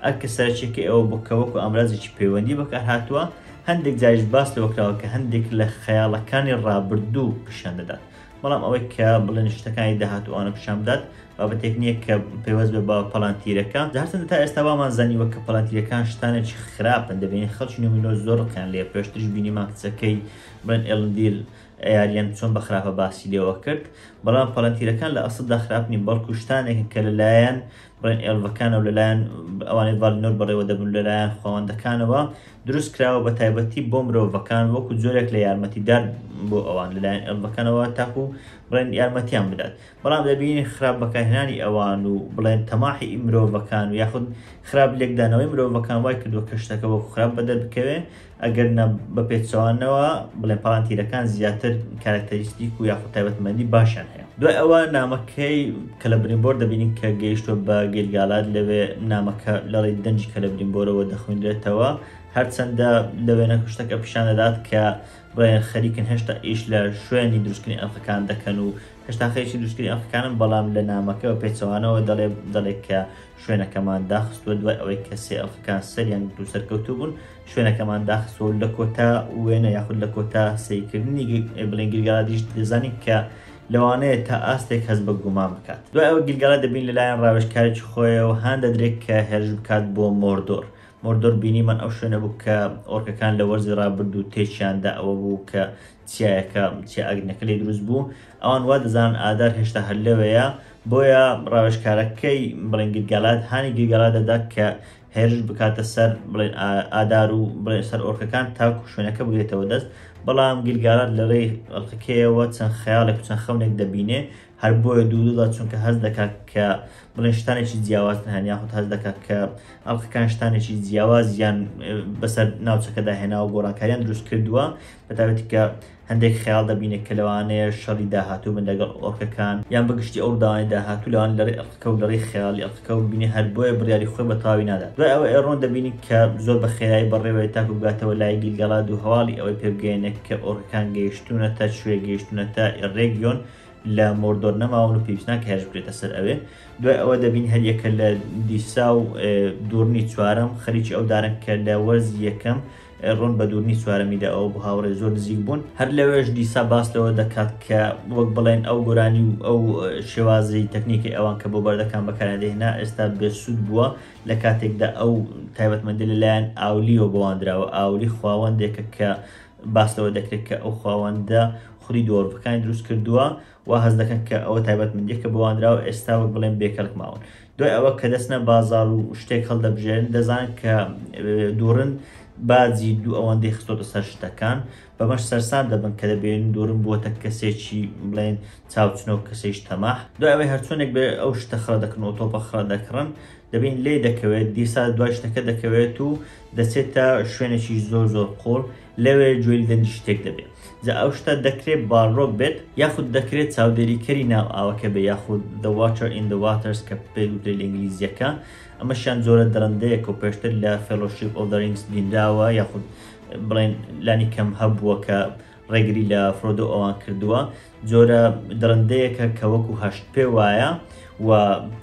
ئەرکە سەرچێکی ئەوە بکەوەکو ئەمرازێکی پەیوەندی بەکار هاتووە هەندێک جاریش باس لەوە کراوە کە هەندێک لە خەیاڵەکانی ڕابردوو پیشان دەدات بەڵام ئەوەی کە بڵێن شتەکانی داهاتووانە پیشان بدات بابەتێک نییە کە پێوەست بێ بە پەڵەنتیرەکە هەرچەندە تا ئێستا بامان زانیوە کە پەڵەنتیرەکان شتانێکی خراپن دەبێنین خەڵکی نوێنۆ زۆر ڕقیان لێ پێشترش بینیمان کچەکەی بڵێن ئێڵندیل یاریان چۆن بە خراپە باسی لێوە کرد بەڵام پەڵەنتیرەکان لە ئەسڵدا خراپنی بەڵکو شتانێکن کە لەلایەن بڵێن ئێڵڤەکانە و لەلایەن ئەوانەی ڤالینۆر بەڕێوە دەبن لەلایەن خاوەندەکانەوە دروست کراوە بە تایبەتی بۆ مرۆڤەکان وەکو جۆرێک لە یارمەتیدار بۆ ئەوان لەلایەن ئێڵڤەکانەوە تاکو بڵێن یارمەتیان بدات بەڵام دەبینی خراپ بەکارهێنانی ئەوان و بڵێن تەماحی مرۆڤەکان و یاخود خراپ لێکدانەوەی مرۆڤەکان وای کردووە کە شتەکە وەکو خراپ بەدەر بکەوێ ئەگەر بە پێچەوانەوە بڵێن پەڵەنتیرەکان زیاتر کارکتەریستیک و یاخود تایبەتمەندی باشیان هەیە. دوای ئەوە نامەکەی کە لە برینبۆر دەبینین کە گەیشتوە بە گیلگالاد لەوێ نامەکە لەڕێی دەنجی کە لە برینبۆرەوە دەخوێنرێتەوە هەرچەندە لەوێنە شتەکە پیشان دەدات کە بڵێن خەریکن هێشتا ئیش لە شوێنی دروستکردنی ئەڵخەکان دەکەن و هێشتا خەریکی دروستکردنی ئەڵخەکانن بەڵام لە نامەکەەوە پێچەوانەوە دەڵێت کە شوێنەکەمان داخستووە دوای ئەوەی کە سێ ئەڵخەکان سەریان سەرکەوتوو بوون شوێنەکەمان داخستەوە لە کۆتا وێنە یاخود لە کۆتا سەیکردنی بڵێن گیلگالادیش دەزانین کە لەوانەیە تا ئاستێک هەست بە گومان بکات. دوای ئەوە گیلگالاد دەبین لەلایەن ڕاوێژکارێکی خۆیەوە هەان دەدرێت کە هێرش بکات بۆ مۆردۆر بینیمان ئەو شوێنە بوو کە ئۆرکەکان لە وەرزی ڕابرد و تێکیاندا ئەوە بوو کە چیایەکە چی ئاگرنەکە لێ دروست بوو ئەوان وا دەزانن ئادار هێشتا هەر لەوەیە بۆیە ڕاوێژکارەکەی بڵێن گیلگالاد هانی گیلگالاد دەدات کە هێرش بکاتە سەر بڵێن ئادار و بڵێن سەر ئۆرکەکان تاکو شوێنەکە بگرێتەوە دەست بەڵام گیلگالاد لە ڕێی ئەڵخەکەیەوە چەند خەیاڵێک و چەند خەونێک دەبینێ هەر بۆیە دوودڵدا چونکە هەست دەکات کە بڵێن شتانێکی جیاوازن هەن یاخود هەست دەکات کە ئەڵخەکان شتانێکی جیاوازیان بەسەر ناوچەکە هێنا و گۆڕانکاریان دروست کردووە بە تایبەتی کە هەندێک خەیاڵ دەبینێت کە لەوانەیە شەڕی داهاتوو بن لەگەڵ ئۆرکەکان یان بەگشتی ئەو داوای داهاتوو لەوان لەڕێی ئەڵخەکە و لەڕێی خەیاڵی ئەڵخەکە و بینی هەر بۆیە بڕیاری خۆی بە تەواوی نادات. دوای ئەوە ئێڕۆن دەبینی کە زۆر بە خێرایی بەڕێوەی تاکو بگاتەوە لای گیلگالاد و هەواڵی ئەوەی پێبگەێنێت کە ئۆرکەکان گەیشتونەتە شوێ گەیشتونەتە ڕێگیۆن لە مۆردۆر نەماون و پێویست ناکە هێرش بکرێتە سەر ئەوێ. دوای ئەوە دەبین هەر یەکە لە دیسا و دوورنی چوارەم خەریکی ئەو دارن کە لە وەرزی یەکەم ڕۆن بە دوورنی چوارەمیدا ئەو بۆ هاوڕێ زۆر نزیک بوون هەر لەوێش دیسا باس لەوە دەکات کە وەک بڵێن ئەو گۆرانی و ئەو شێوازی تەکنیکی ئەوان کە بۆ بەردەکان بەکاردێهێنا ئێستا بێسوود بووە لە کاتێکدا ئەو تایبەتمەندی لەلایەن ئاولیەوە بۆوانراوە ئاولی خواوەندێکە کە باس لەوە دەکرێت کە ئەو خواوەندە خوری دۆڕەکانی دروست کردووە و هەست دەکەن کە ئەوە تایبەتمەندی کە بۆوانراوە ئێستا وەک بڵێن بێکەڵک ماون. دوای ئەوە کە دەستنە بازاڕ و شتێک هەڵدەبژێن دەزانن کە دوورن باجی دوو ئەوەندەی خستۆتە سەر شتەکان بەمەش سەرسان دەبن کە دەبێن دوورن بووەتە کەسێکی بڵێن چاوچنە و کەسێش تەماح. دوای ئەوەی هەرچۆنێک بێ ئەو شتە خڕ دەکەن و تۆپە خڕ دەکڕن دەبین لێ دەکەوێت دیسا دوای شتەکە دەکەوێت و دەچێتە شوێنێکی زۆر قۆڵ لەوێ گوێی دەنجی شتێک دەبێت. جا ئەو شتە دەکرێت باڕۆک بێت یاخود دەکرێت چاودێریکەری ناو ئاوەکە بێ یاخود the water in the waters کە پێوترێت لە ئینگلیزیەکە ئەمەشیان زۆرە دەرەندەیەک و پێشتر لە Fellowship of the Rings بینراوە یاخود بڵێن لانی کەم هەبووە کە ڕێگری لە فرۆدۆ ئەوان کردووە جۆرە دەرەندەیەکە کە وەکو هەشت پێ وایە و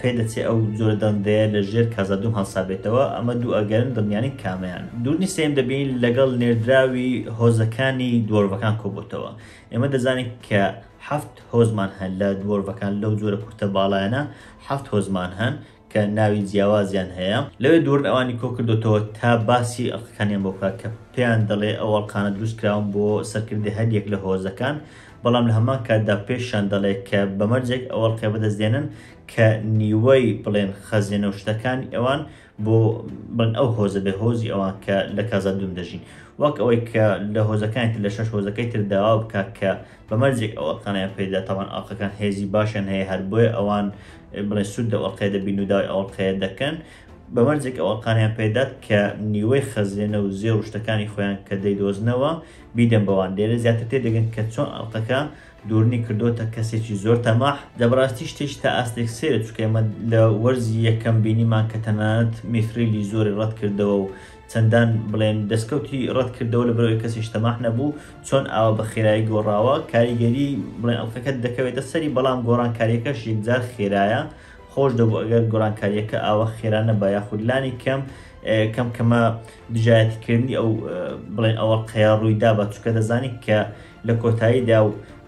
پێدەچێت ئەو جۆرە دەندەیە لە ژێر کازادوم هەڵسابێتەوە ئەمە دوو ئەگەرن دڵنیانی کامیان. دوورنی سێم دەبین لەگەڵ نێردراوی هۆزەکانی دۆڕڤەکان کۆبووتەوە. ئێمە دەزانین کە 7 هۆزمان هەن لە دۆڕڤەکان لەو جۆرە کورتە باڵایانە 7 هۆزمان هەن کە ناوی جیاوازیان هەیە لەوێ دوورن ئەوانی کۆ کردوتەوە تا باسی ئەڵخەکانیان بۆ بکات کە پێیان دەڵێ ئەو ئەڵقانە دروست کراون بۆ سەرکردی هەریەک لە هۆزەکان بەڵام لە هەمان کاتدا پێشیان دەڵێ کە بەمەرجێک ئەو ئەڵقەیە بەدەستدێنن کە نیوەی بڵێن خەزینە و شتەکانی ئەوان بۆ بڵێن ئەو هۆزە بێ هۆزی ئەوان کە لە کازا دوم دەژین وەک ئەوەی کە لە هۆزەکانی تر لە 6 هۆزەکەی تر داوا بکات کە بەمەرجێک ئەو ئەڵقانیان پێدا تاوان ئەڵقەکان هێزی باشیان هەیە هەر بۆیە ئەوان بڵێن سوود لە ئەڵقەیە دەبین و داوای ئەڵقەیە دەکەن بەمەرجێک ئەو ئەڵقانیان پێدات کە نیوەی خەزێنە و زێر و شتەکانی خۆیان کە دەیدۆزنەوە بیدەن بەوان لێرە زیاتر تێدەگەن کە چۆن ئەڵقەکە دوورنی کردوتە کەسێکی زۆر تەماح دەبڕاستی شتێکی تا ئاستێک سێرە چکە ئێمە لە وەرزی یەکەم بینیمان کە تەنانەت میفریلی زۆری ڕەت کردەوە و چەندان بڵێن دەستکەوتی ڕەت کردەوە لە بەرەوەی کەسیش تەماح نەبوو چۆن ئاوە بە خێرایی گۆڕاوە کاریگەری بڵێن ئەڵقەکەت دەکەوێتە سەری بەڵام گۆڕانکاریەکەش یەکجار خێرایە خۆش دەبوو ئەگەر گۆڕانکاریەکە ئاوە خێرانە بە یاخودلانی کەم کەمە دژایەتیکردنی ئەو بڵێن ئەوە قەیە ڕوویدا بە چکە دەزانی کە لە کۆتاییدا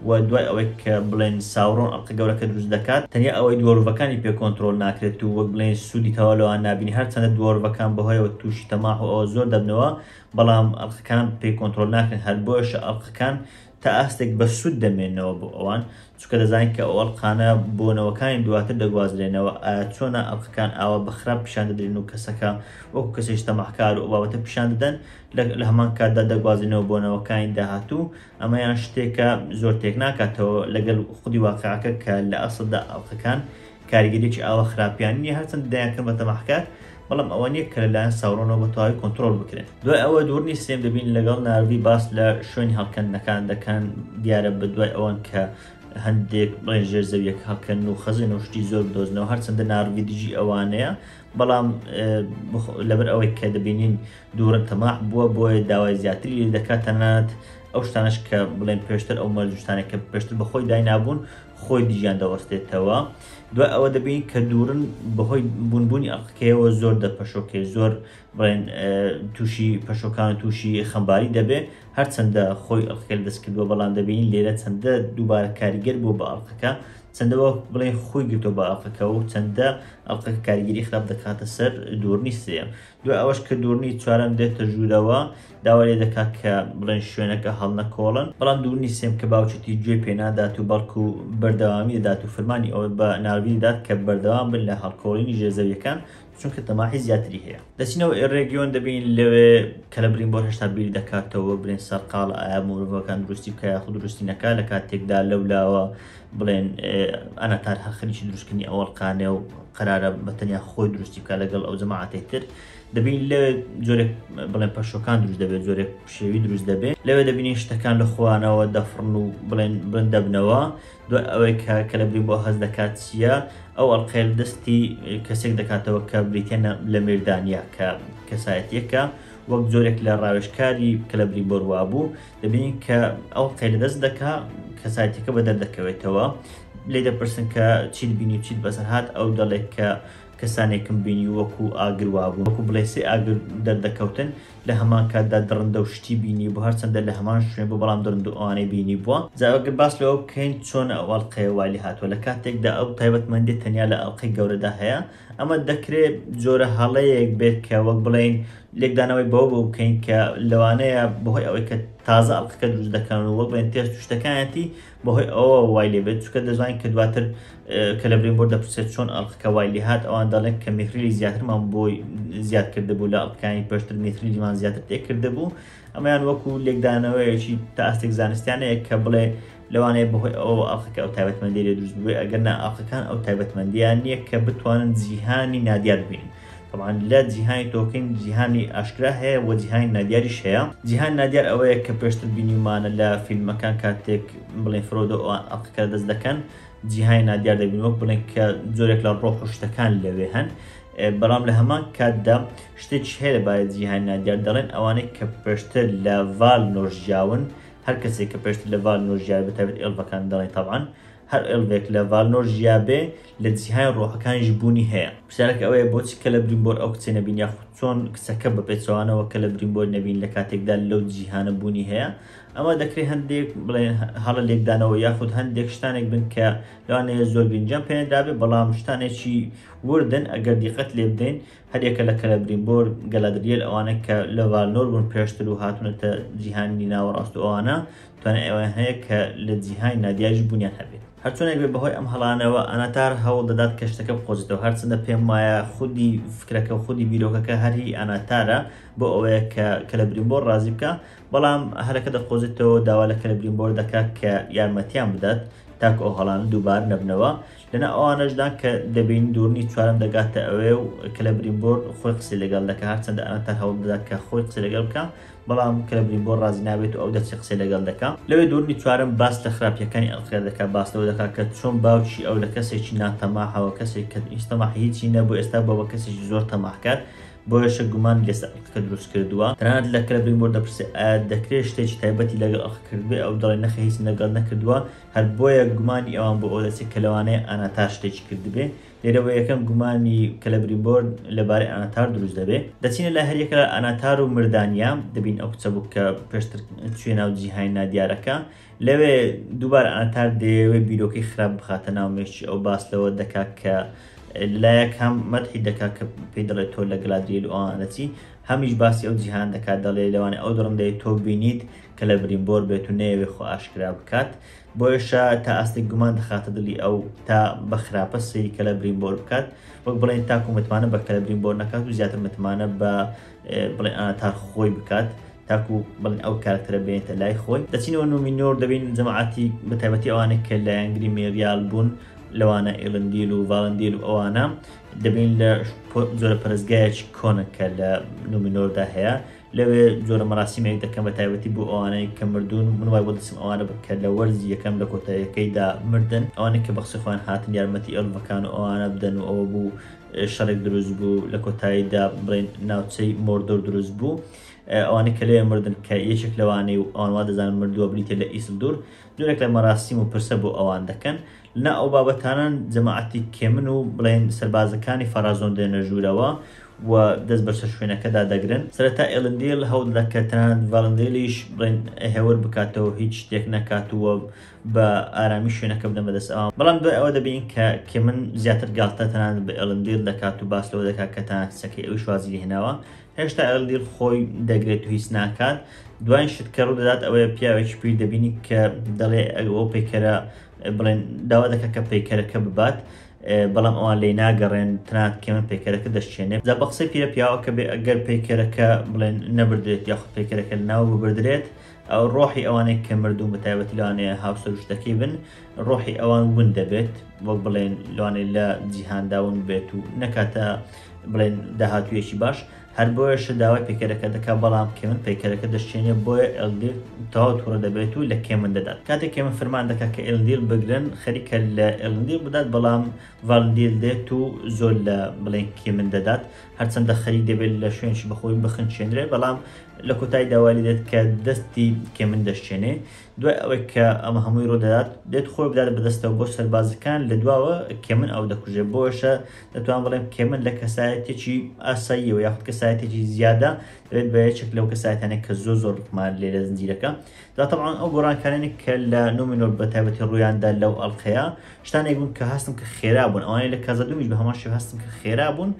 و دوای ئەوەی کە بڵێن ساوڕۆن ئەڵقە گەورەکە دروست دەکات تەنیا ئەوەی دووەڕوەکانی پێ کۆنتترۆل ناکرێت و وەک بڵێن سوودی تەواو نابینی هەرچەندە دووەڕوەکان بەهۆیەوە تووشی تەماح و ئەوە زۆر دەبنەوە بەڵام ئەڵقەکان پێی کۆنتترۆل ناکرێن هەر بۆیش ئەڵقەکان تا ئاستێک بە سوود دەمێنەوە بۆ ئەوان چکە دەزانین کە ئەو ئەڵقانە بۆنەوەکانی دواتر دەگوازرێنەوە چۆنە ئەڵقەکان ئاوە بەخراپ پیشان دەدرێن و کەسەکە وەکو کەسێک تەماحکار و بابەتە پیشان دەدەن لە هەمان کاتدا دەگوازرێنەوە بۆنەوەکانی داهاتوو ئەمەیان شتێکە زۆر تێک ناکاتەوە لەگەڵ خودی واقعەکە کە لە ئەسڵدا ئەڵقەکان کاریگەریی ئاوە خراپیان نییە هەرچەند دەیانکرد بە تەماحکار بەڵام ئەوە نییە کە لەلایەن ساوڕۆنەوە بە تەواوی کۆنتترۆل بکرێن دوای ئەوە دوورنی سێم دەبین لەگەڵ ناروی باس لە شوێنی هەڵکەندنەکان دەکەن دیارە بە دوای ئەوەن کە هەندێک بڵێن ژێر زەویەک هەڵکەن و خەزێن و شتی زۆر بدۆزنەوە هەرچەندە ناروی دیژی ئەوانەیە بەڵام لەبەر ئەوەی کە دەبینین دوورن تەماح بووە بۆیە داوای زیاتری دەکات تەنانەت ئەو شتانش کە بڵێن پێشتر ئەو مەرجشتانێک کە پێشتر بەخۆی داینابوون خۆی دیژیان دەوەستێتەوە دوای ئەوە دەبین کە دوورن بەهۆی بوونبوونی ئەڵقەکەیەوە زۆر دەپەشۆکێ زۆر بڵێن تووشی پەشۆکان تووشی خەمباری دەبێ هەرچەندە خۆی ئەڵقەکە لە دەست کردووە بەڵام دەبین لێرە چەندە دووبارە کاریگەر بوو بە ئەڵقەکە چەندەوە بڵێن خۆی گرتۆ بە ئەڵقەکە و چەندە ئەڵقەکە کاریگەری خراپ دەکاتە سەر دوورنی سێم دوای ئەوەش کە دوورنی چوارەم دێتە ژوورەوە داوا لێ دەکات کە بڵێن شوێنەکە هەڵنەکۆڵن بەڵام دوورنی سێم کە باوچێتی گوێ پێنادات و بەڵکو بەردەوامی دەدات و فەرمانی ئەوە بە ناروی دەدات کە بەردەوام بن لە هەڵکۆڵینی ژێرزەویەکان چونکە تەماحی زیاتری هەیە دەچینەوە ڕێگیۆن دەبین لەوێ کە لە برین بۆ هێشتا بیری دەکاتەوە بڵێن سەرقاڵە ئایا مرۆڤەکان دروستی بکە یاخود دروستی نەکا لە کاتێکدا لەولاوە بڵێن ئەنەتار هەرخەریکی دروستکردنی ئەوەڵقانێ و قەرارە بەتەنیا خۆی دروستی بکە لەگەڵ ئەو جەماعەتێک تر دەبین لەوێ جۆرێک بڵێن پەشۆکان دروست دەبێت جۆرێک شێوی دروست دەبێت لەوێ دەبینین شتەکان لە خۆوانەوە دەفڕن و بڵێن بن دەبنەوە دوای ئەوەی کە لە برین بۆ هەز دەکات چییە ئەو ئەڵقەیە دەستی کەسێک دەکاتەوە کە بریتێنە لە میردانیا کە کەسایەتیەکە وەک جۆرێک لە ڕاوێژکاری کە لە برین بۆ ڕوابوو دەبینین کە ئەو قەی لە دەست دەکا کەسایەتیەکە بە دەردەکەوێتەوە لێ دەپرسن کە چیت بینی و چیت بەسەر هات ئەو دەڵێت کە کەسانێکم بینی وەکو ئاگروا بوو وەکو بڵێ سێ ئاگر دەردەکەوتن لە هەمان کاتدا دڕندە و شتی بینی بۆ هەرچەندە لە هەمان شوێن بۆ بەڵام دڕند و ئەوانەی بینی بووە جاوەگەر باس لەوە بکەین چۆن ئەڵقەیە والی هاتووە لە کاتێکدا ئەو تایبەتمەندی تەنیا لە ئەڵقەی گەورەدا هەیە ئەمە دەکرێت جۆرە هەڵەیەک بێت کە وەک بڵێن لێکدانەوەی بەوە بۆ بکەین کە لەوانەیە بەهۆی ئەوەی کە تازە ئەڵقەکە دروست دەکەن و وەک بڵێن تێست شتەکانەتی بەهۆی ئەوە وای لێ بێت چکە دەزانین کە دواتر کە لە برین بۆ دەپرسێت چۆن ئەڵقەکە وای لێ هات ئەوان دەڵێن کە میخریلی زیاترمان بۆی زیاد کردبوو لە ئەڵقەکانی پێشتر میخریلیمان زیاتر تێکردبوو ئەمەیان وەکو لێکدانەوەیەکی تا ئاستێک زانستیانەیە کە بڵێ لەوانەیە بەهۆی ئەوە ئەڵقەکە ئەو تایبەتمەندی لێ دروست بووێ ئەگەرنا ئەڵقەکان ئەو تایبەتمەندیان نییە کە بتوانن جیهانی نادیار ببینن طبعا لە جیهانی تۆکین جیهانی ئاشکرا هەیە و جیهانی نادیاریش هەیە جیهان نادیار ئەوەیە کە پێشتر بینیمانە لە فیلمەکان کاتێک بڵێن فرۆدۆ ئەڵقەکە دەست دەکەن جیهانی نادیار دەبین وەک بڵێن کە جۆرێک لە ڕۆح و شتەکان لەوێ هەن بەڵام لە هەمان کاتدا شتێکی هەیە لەبارەت جیهانی نادیار دەڵێن ئەوانەی کە پێشتر لە ڤال نۆژیاون هەر کەسێک کە پێشتر لە ڤال نۆژیار بەتایبەت ئێڵڤەکان دەڵێن طبعا هەر ئێڵڤێک لە ڤالنۆژیا بێ لە جیهانی ڕۆحەکانیش بوونی هەیە پرسیارێک ئەوەیە بۆچی کە لە برین بۆ ئەو کچێ نەبین یاخود چۆن کچەکە بە پێچەوانەوە کە لە برینبۆر نەبین لە کاتێکدا لەو جیهانە بوونی هەیە ئەمە دەکرێت هەندێک بڵێن هەڵە لێکدانەوە یاخود هەندێک شتانێک بن کە لەوانەیە زۆر گرنگیان پێدابێت بەڵام شتانێکی وردن ئەگەر دیقەت لێ بدەین هەرێکە لە کەلە برینبۆر گەلادریل ئەوانە کە لە ڤالنۆر بوون پێشتر و هاتوونەتە جیهانی ناوەڕاست و ئەوانە توانێت ئەوان هەیە کە لە جیهانی نادیاژ بوونیان هەبێت هەرچۆنێک بێ بەهۆی ئەم هەڵانەوە ئەناتار هەوڵ دەدات کە شتەکە بخۆزێتەوە هەرچەندە پێم وایە خودی فکرەکە و خودی بیرۆکەکە هەری ئەناتارە بۆ ئەوەیە کە لە برینبۆر ڕازی بکە بەڵام هەرەکە دەخۆزێتەوە داوا لە کە لە برینبۆر دەکات کە یارمەتیان بدات تاکو ئەو هەڵانە دووبار نەبنەوە لەنا ئەوانەشدان کە دەبین دوورنی چوارم دەگاتە ئەوێ و کە لە برینبۆر خۆی قسەی لەگەڵ دەکات هەرچەندە ئەناتار هەوڵ بدات کە خۆی قسەی لەگەڵ بکە بەڵام کە لە برینبۆر ڕازی نابێت و ئەو دەچێت قسەی لەگەڵ دەکات لەوێ دوورنی چوارم باس لە خراپیەکانی ئەڵقەیە دەکات باس لەوە دەکات کە چۆن باوکی ئەو لە کەسێکی ناتەماحەوە کەسێک کە هیچ تەماح هیچی نەبوو ئێستا بۆ کەسێکی زۆر تەماحکات بۆیەشە گومان لێسەر ئەڵقەکە دروست کردووە تەنانەت لە کە لە برینبۆر دەپرسێت ئایا دەکرێت شتێکی تایبەتی لەگەڵ ئەڵقە کردبێ ئەو دەڵێ نەخێ هیچ لەگەڵ نەکردووە هەر بۆیە گومانی ئەوان بۆ ئەو دەچێت کە لەوانەیە ئەناتار شتێکی کردبێ لێرەوە یەکەم گومانی کە لە برینبۆر لەبارەی ئەناتار دروست دەبێت دەچینە لە هەریەکە لە ئەناتار و مردانیا دەبین ئەو کچە بوو کە پێشتر توێ ناو جیهانی نادیارەکە لەوێ دووبارە ئەناتار دەیەوێت بیرۆکەی خراپ بخاتە ناو مێشتی ئەو باس لەوە دەکات کە لایەک هەم مەدحی دەکات کە پێی دەڵێت تۆ لە گەلادریل و ئەوان دەچی هەمیش باسی ئەو جیهان دەکات دەڵێ لەوانێ ئەو دڕندەی تۆ بینیت کە لە برینبۆر بێت و نەیەوێ خۆ ئاشکرا بکات بۆیشە تا ئاستێک گومان دەخاتە دڵی ئەو تا بە خراپە سەیری کە لە برینبۆر بکات وەک بڵێن تاکو متمانە بە کە لە برینبۆر نەکات و زیاتر متمانە بە بڵێن ئەناتار خۆی بکات تاکو بڵێن ئەو کارکتەرە بێنێتە لای خۆی دەچینەوە نومینۆر دەبین جەماعەتی بەتایبەتی ئەوانەی کە لە یانگری مێریال بوون لەوانە ئێلندیل و ڤالندیل و ئەوانە دەبین لە زۆرە پەرستگایەکی کۆنە کە لە نومینۆردا هەیە لەوێ زۆرە مەراسیمێک دەکەم بە تایبەتی بۆ ئەوانەی کە مردوون من وای بۆ دەچم ئەوانە کە لە وەرزی یەکەم لە کۆتاییەکەیدا مردن ئەوانەی کە بەخسی خۆیان هاتن یارمەتی ئەڵڤەکان و ئەوانە بدەن و ئەوە بوو شەڕێک دروست بوو لە کۆتاییدا بڵێن ناوچەی مۆردۆر دروست بوو ئەوانەی کە لێ مردن کە یەکێک لەوانەی و ئەوانوا دەزانن مردووە بریتە لە ئیسلدور جۆرێک لە مەراسیم و پرسە بۆ ئەوان دەکەن لە ئەو بابەتانان جەماعەتی کێمن و بڵێن سەربازەکانی فەرازۆن دێنە ژوورەوە و دەست بەرچە شوێنەکەدا دەگرن سەرەتا ئێلندیل هەوڵ دەکات تەنانەت ڤالندیلیش بڵێن هێور بکاتەوە هیچ شتێک نەکاتووە بە ئارامی شوێنەکە بدەن بەدەست ئەوان بەڵام دوای ئەوە دەبین کە کێمن زیاتر گاڵتە تەنانەت بە ئێلندیل دەکات و باس لەوە دەکات کە تەنانەت کچەکەی ئەوی شوازی هێناوە هێشتا ئێلندیل خۆی دەگرێت و هیچ ناکات دوای شت کە ڕوو دەدات ئەوەیە پیاوێکی پێی دەبینی کە دەڵێ ئەو پەیکەرە بڵێن داوا دەکات کە پەیکەرەکە ببات بەڵام ئەوان لێ ناگەڕێن تەنانەت کێمن پەیکەرەکە دەشێنێ جا بە قسەی پیرە پیاوە کە بێ ئەگەر پەیکەرەکە بڵێن نەبردرێت یاخود پەیکەرەکە لەناو ببردرێت ئەو ڕۆحی ئەوانەی کە مردوو بەتایبەتی لەوانەیە هاوسەر شتەکەی بن ڕۆحی ئەوان ون دەبێت وەک بڵێن لەوانەیە لە جیهانداون بێت و نەکاتە بڵێن داهاتوویەکی باش هەر بۆیەشە داوای پێکەرەکە دەکات بەڵام کێمن پەیکەرەکە دەشێنێ بۆیە ئێلندیل تەواو تووڕە دەبێت و لە کێمن دەدات کاتێک کێمن فەرمان دەکات کە ئێلندیل بگرن خەریکە لە ئێلندیل بدات بەڵام ڤالندیل دێت و زۆر لە بڵێن کێمن دەدات هەرچەندە خەریک دەبێت لە شوێنشی بەخۆی بخنچێنرێ بەڵام لە کۆتایی داوای دێت کە دەستی کێمن دەشێنێ دوای ئەوەی کە ئەمە هەمووی ڕوو دەدات دێت خۆی بدات بەدەستەوە بۆ سەربازەکان لە دواوە کێمن ئەو دەکوژێت بۆشە دەتوان بڵێم کێمن لە کەسایەتێکی ئاساییەوە یاخود کەسایەتێکی زیادە دەبێت بە یەکێک لەو کەسایەتانێک کە زۆر ڕقمان لێرە زنجیرەکە دا طبعاً ئەو گۆڕانکارانی کە لە نومینۆر بەتایبەتی ڕوویاندا لەو ئەڵقەیە شتانێک بوون کە هەستم کە خێرا بوون ئەوانەی لە کازە دومیش بە هەمان شێوە هەستم کە خێرا بوون